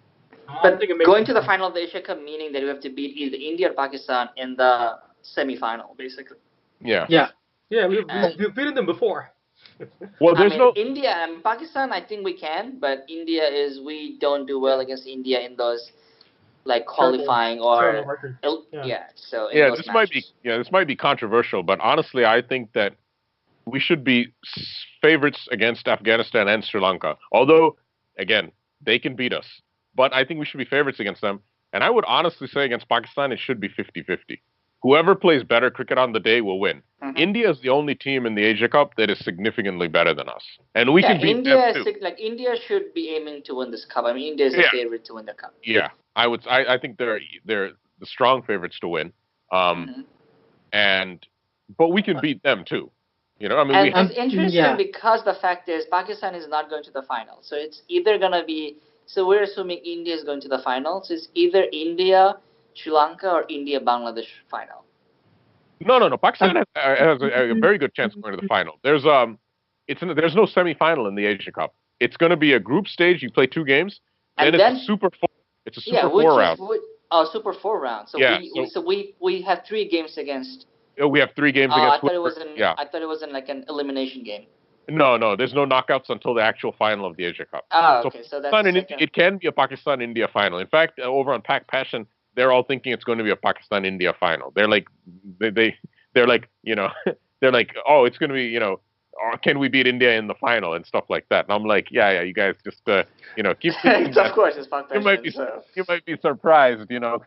But going to the final of the Asia Cup, meaning that you have to beat either India or Pakistan in the semi-final, basically. Yeah. Yeah, we've beaten them before. Well, there's India and Pakistan, I think we can, but we don't do well against India in those like qualifying or this might be controversial, but honestly, I think that we should be favorites against Afghanistan and Sri Lanka. Although, again, they can beat us. But I think we should be favorites against them. And I would honestly say against Pakistan, it should be 50-50. Whoever plays better cricket on the day will win. Mhm. India is the only team in the Asia Cup that is significantly better than us. And we can beat India them too. India should be aiming to win this cup. I mean, India is the favorite to win the cup. Yeah, I think they're the strong favorites to win. But we can beat them too. You know, I mean, and it's interesting because the fact is Pakistan is not going to the final. So it's either gonna be. So we're assuming India is going to the final. So it's either India, Sri Lanka, or India Bangladesh final. No. Pakistan has a very good chance of going to the final. There's no semi-final in the Asia Cup. It's going to be a group stage. You play 2 games, and then it's a Super 4. It's a Super 4 round. Super 4 round. So we have 3 games against. We have 3 games against. I thought it was in like an elimination game. No. There's no knockouts until the actual final of the Asia Cup. Okay. So that's it can be a Pakistan-India final. In fact, over on Pack Passion, they're all thinking it's going to be a Pakistan-India final. They're like, they're like, you know, they're like, oh, it's going to be, you know, or can we beat India in the final and stuff like that? And I'm like, yeah, you guys just, you know, keep thinking. Of course, it's Pack Passion. You might be surprised, you know,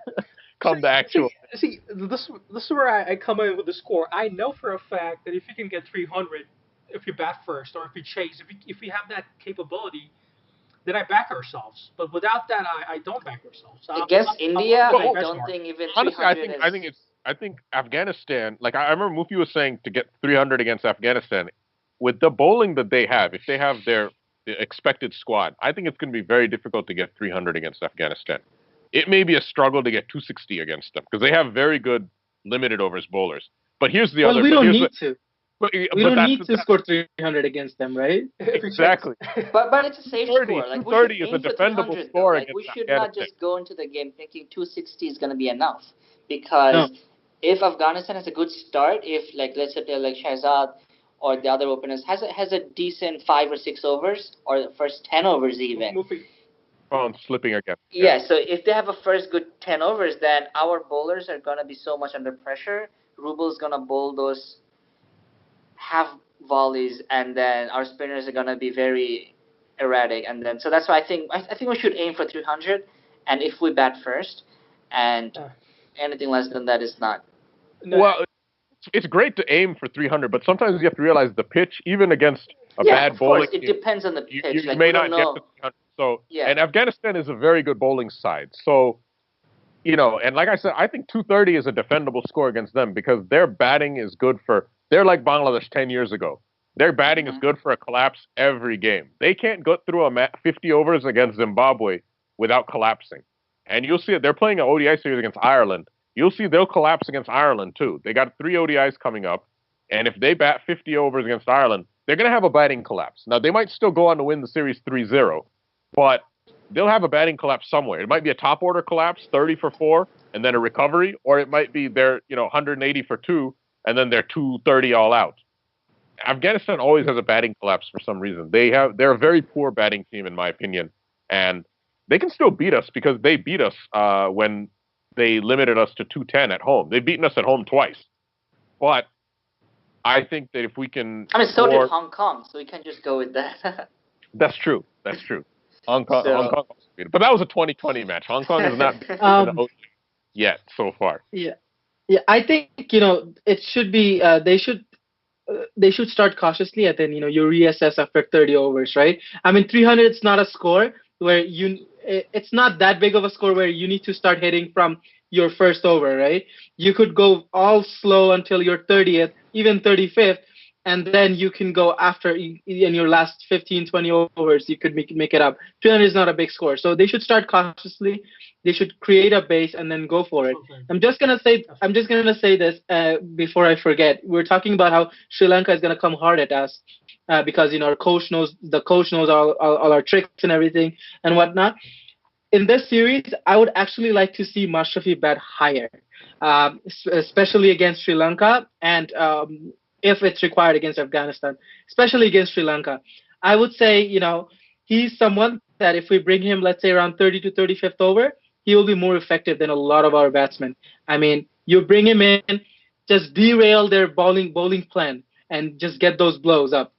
come the actual. See, this is where I come in with the score. I know for a fact that if you can get 300, if you bat first or if you chase, if we have that capability, then I back ourselves. But without that, I don't back ourselves. Against India, I don't think even 300 honestly, I think Afghanistan, like I remember Mufi was saying to get 300 against Afghanistan, with the bowling that they have, if they have their expected squad, I think it's going to be very difficult to get 300 against Afghanistan. It may be a struggle to get 260 against them because they have very good limited overs bowlers. But here's the other. We don't need to. We don't need to score 300 against them, right? Exactly. But it's a safe score. Like 230 is a defendable score against we should Afghanistan. not just go into the game thinking 260 is going to be enough. Because if Afghanistan has a good start, if like let's say like Shahzad or the other openers has a decent 5 or 6 overs or the first 10 overs even. Phone slipping again. Yeah, so if they have a first good 10 overs, then our bowlers are going to be so much under pressure. Rubel's going to bowl those half volleys, and then our spinners are going to be very erratic. And then so that's why I think we should aim for 300, and if we bat first, and anything less than that is not. No. Well, it's great to aim for 300, but sometimes you have to realize the pitch, even against a bad bowling team. It depends on the pitch. You may not get to 300. So, and Afghanistan is a very good bowling side. So, you know, and like I said, I think 230 is a defendable score against them because their batting is good for. They're like Bangladesh 10 years ago. Their batting is good for a collapse every game. They can't go through 50 overs against Zimbabwe without collapsing. And you'll see it. They're playing an ODI series against Ireland. You'll see they'll collapse against Ireland, too. They got 3 ODIs coming up. And if they bat 50 overs against Ireland, they're going to have a batting collapse. Now, they might still go on to win the series 3-0, but they'll have a batting collapse somewhere. It might be a top order collapse, 30 for 4, and then a recovery, or it might be they're 180 for 2, and then they're 230 all out. Afghanistan always has a batting collapse for some reason. They're a very poor batting team, in my opinion, and they can still beat us because they beat us when they limited us to 210 at home. They've beaten us at home twice, but I think that if we can, so did Hong Kong, so we can't just go with that. That's true. Hong Kong, but that was a 2020 match. Hong Kong is not yet so far. Yeah. I think it should be. They should start cautiously, and then you reassess after 30 overs, right? I mean, 300 is not a score where it's not that big of a score where you need to start hitting from your first over, right? You could go all slow until your 30th, even 35th, and then you can go after in your last 15, 20 overs, you could make it up. 300 is not a big score. So they should start cautiously. They should create a base and then go for it. Okay. I'm just gonna say this before I forget. We're talking about how Sri Lanka is gonna come hard at us because our coach knows all our tricks and everything and whatnot. In this series, I would actually like to see Mashrafi bat higher, especially against Sri Lanka and if it's required against Afghanistan, especially against Sri Lanka. I would say, he's someone that if we bring him, let's say around 30 to 35th over, he will be more effective than a lot of our batsmen. I mean, you bring him in, just derail their bowling plan, and just get those blows up.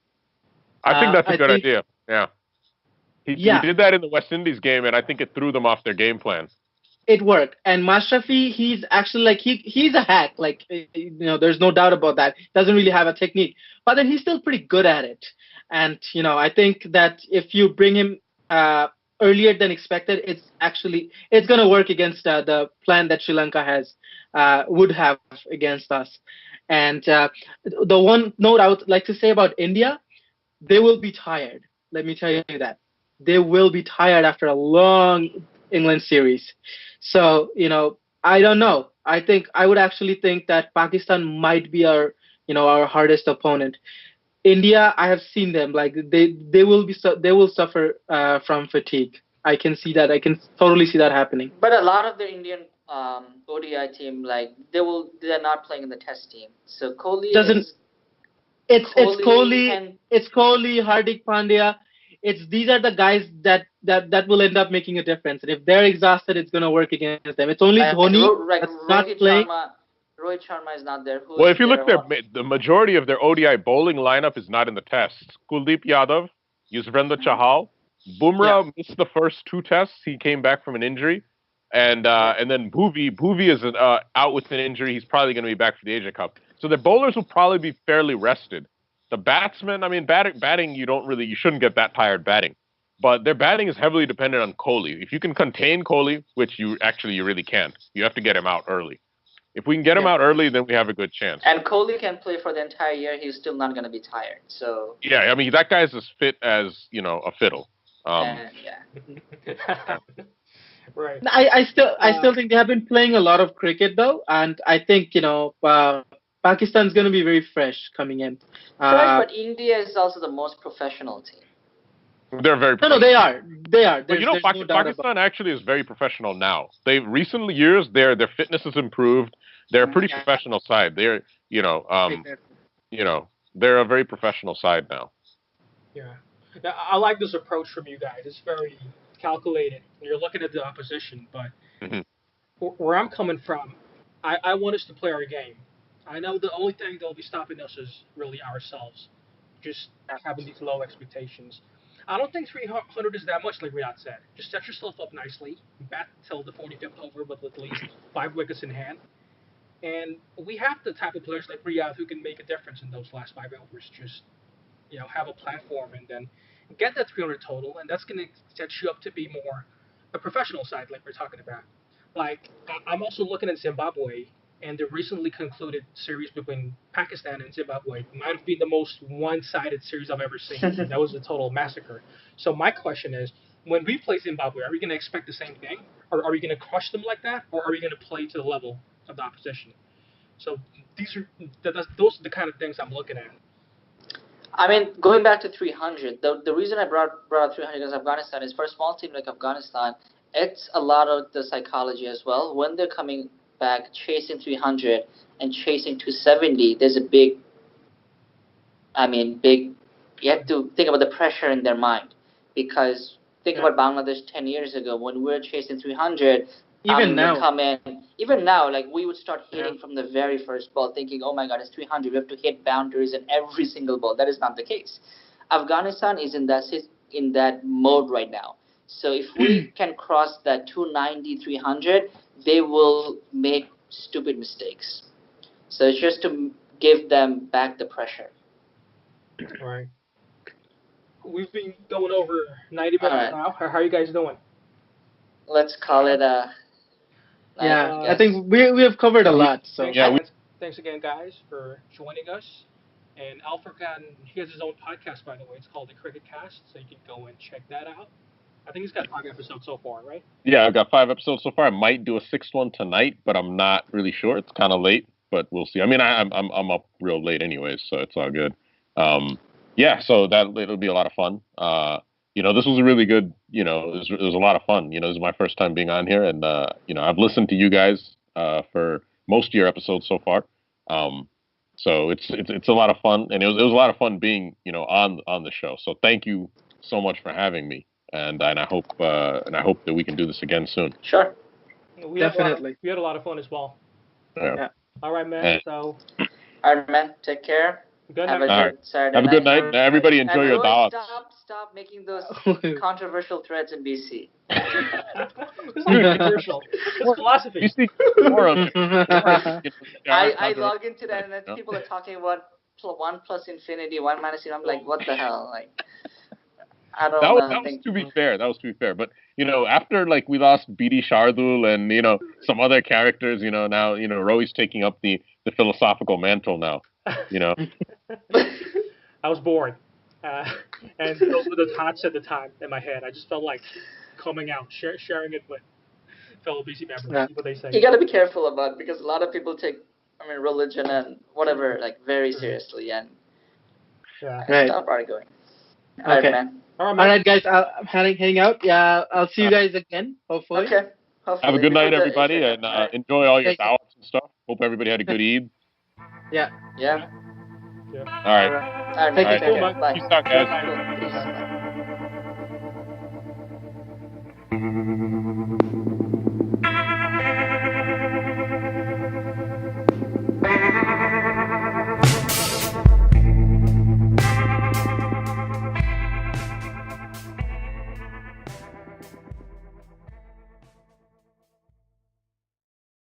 I think that's a good idea. Yeah. He did that in the West Indies game, and I think it threw them off their game plan. It worked. And Mashrafi, he's actually like he's a hack. Like there's no doubt about that. Doesn't really have a technique, but then he's still pretty good at it. And I think that if you bring him earlier than expected, it's gonna work against the plan that Sri Lanka would have against us. And the one note I would like to say about India, they will be tired. Let me tell you that. They will be tired after a long England series. So, I don't know. I would actually think that Pakistan might be our hardest opponent. India, I have seen them. Like they will suffer from fatigue. I can see that. I can totally see that happening. But a lot of the Indian ODI team, like they're not playing in the Test team. So Kohli It's Kohli, Hardik Pandya. These are the guys that will end up making a difference. And if they're exhausted, it's going to work against them. It's only Dhoni that's not playing. Rohit Sharma is not there. Well, if you look there, the majority of their ODI bowling lineup is not in the tests. Kuldeep Yadav, Yuzvendra Chahal, Bumrah missed the first 2 tests. He came back from an injury. And then Bhuvi is out with an injury. He's probably going to be back for the Asia Cup. So the bowlers will probably be fairly rested. The batsmen, I mean, batting, you shouldn't get that tired batting. But their batting is heavily dependent on Kohli. If you can contain Kohli, which you really can't, you have to get him out early. If we can get him out early, then we have a good chance. And Kohli can play for the entire year. He's still not going to be tired. So yeah, I mean, that guy's as fit as, a fiddle. Right. I still think they have been playing a lot of cricket though, and I think Pakistan's going to be very fresh coming in. Fresh, but India is also the most professional team. They're very professional. No, they are. But Pakistan actually is very professional now. Recent years, their fitness has improved. They're a pretty professional side. They're they're a very professional side now. Yeah, I like this approach from you guys. It's very calculated. You're looking at the opposition, but where I'm coming from, I want us to play our game. I know the only thing that'll be stopping us is really ourselves, just having these low expectations. I don't think 300 is that much, like Riyadh said. Just set yourself up nicely, bat till the 45th over with at least 5 wickets in hand. And we have the type of players like Riyadh who can make a difference in those last 5 overs. Just, have a platform and then get that 300 total, and that's going to set you up to be more a professional side, like we're talking about. Like, I'm also looking at Zimbabwe, and the recently concluded series between Pakistan and Zimbabwe might have been the most one-sided series I've ever seen. That was a total massacre. So my question is, when we play Zimbabwe, are we going to expect the same thing? Or are we going to crush them like that? Or are we going to play to the level of the opposition? So those are the kind of things I'm looking at. I mean, going back to 300, the reason I brought up 300 against Afghanistan is for a small team like Afghanistan, it's a lot of the psychology as well. When they're coming back chasing 300 and chasing 270, there's a big, you have to think about the pressure in their mind. Because think about Bangladesh 10 years ago when we were chasing 300. Even now, like we would start hitting from the very first ball, thinking, "Oh my God, it's 300. We have to hit boundaries in every single ball." That is not the case. Afghanistan is in that mode right now. So if we can cross that 290, 300, they will make stupid mistakes. So it's just to give them back the pressure. All right. We've been going over 90 minutes now. How are you guys doing? Let's call it a. I think we have covered a lot. So thanks again, guys, for joining us. And Furqaan, he has his own podcast, by the way. It's called the Cricket Cast, so you can go and check that out. I think he's got 5 episodes so far, right? Yeah, I've got 5 episodes so far. I might do a 6th one tonight, but I'm not really sure. It's kind of late, but we'll see. I mean, I'm up real late anyways, so it's all good. So it'll be a lot of fun. This was a really good, it was a lot of fun. This is my first time being on here, and I've listened to you guys for most of your episodes so far. So it's a lot of fun, and it was a lot of fun being, on the show. So thank you so much for having me, and I hope that we can do this again soon. Sure. Definitely. We had a lot of fun as well. Yeah. All right, man. All right, man. Take care. Good Have a night. good Saturday Have a good night. Everybody enjoy And your Rohit, dawats. stop making those controversial threads in BC. It's not controversial. It's philosophy. BC forum. I log into that and then people are talking about 1 plus infinity, 1 minus infinity. I'm like, what the hell? Like, I don't know. That was to be fair. That was to be fair. But after like we lost BD Shardul and some other characters, now Rohi's taking up the philosophical mantle now. I was bored, and those were the thoughts at the time in my head. I just felt like coming out, sharing it with fellow BC members. Yeah. See what they say. You got to be careful about it because a lot of people take, religion and whatever like very seriously and Right. stop arguing. Okay. All right, man. All right, guys. I'm heading out. Yeah, I'll see you guys again. Hopefully. Okay. Hopefully. Have a good night, everybody, and Right. enjoy all your Thank you. dawats and stuff. Hope everybody had a good Eid. Yeah. All right. All right, Take man. care. Cool, man. Bye. Peace out, guys. Cool. Peace.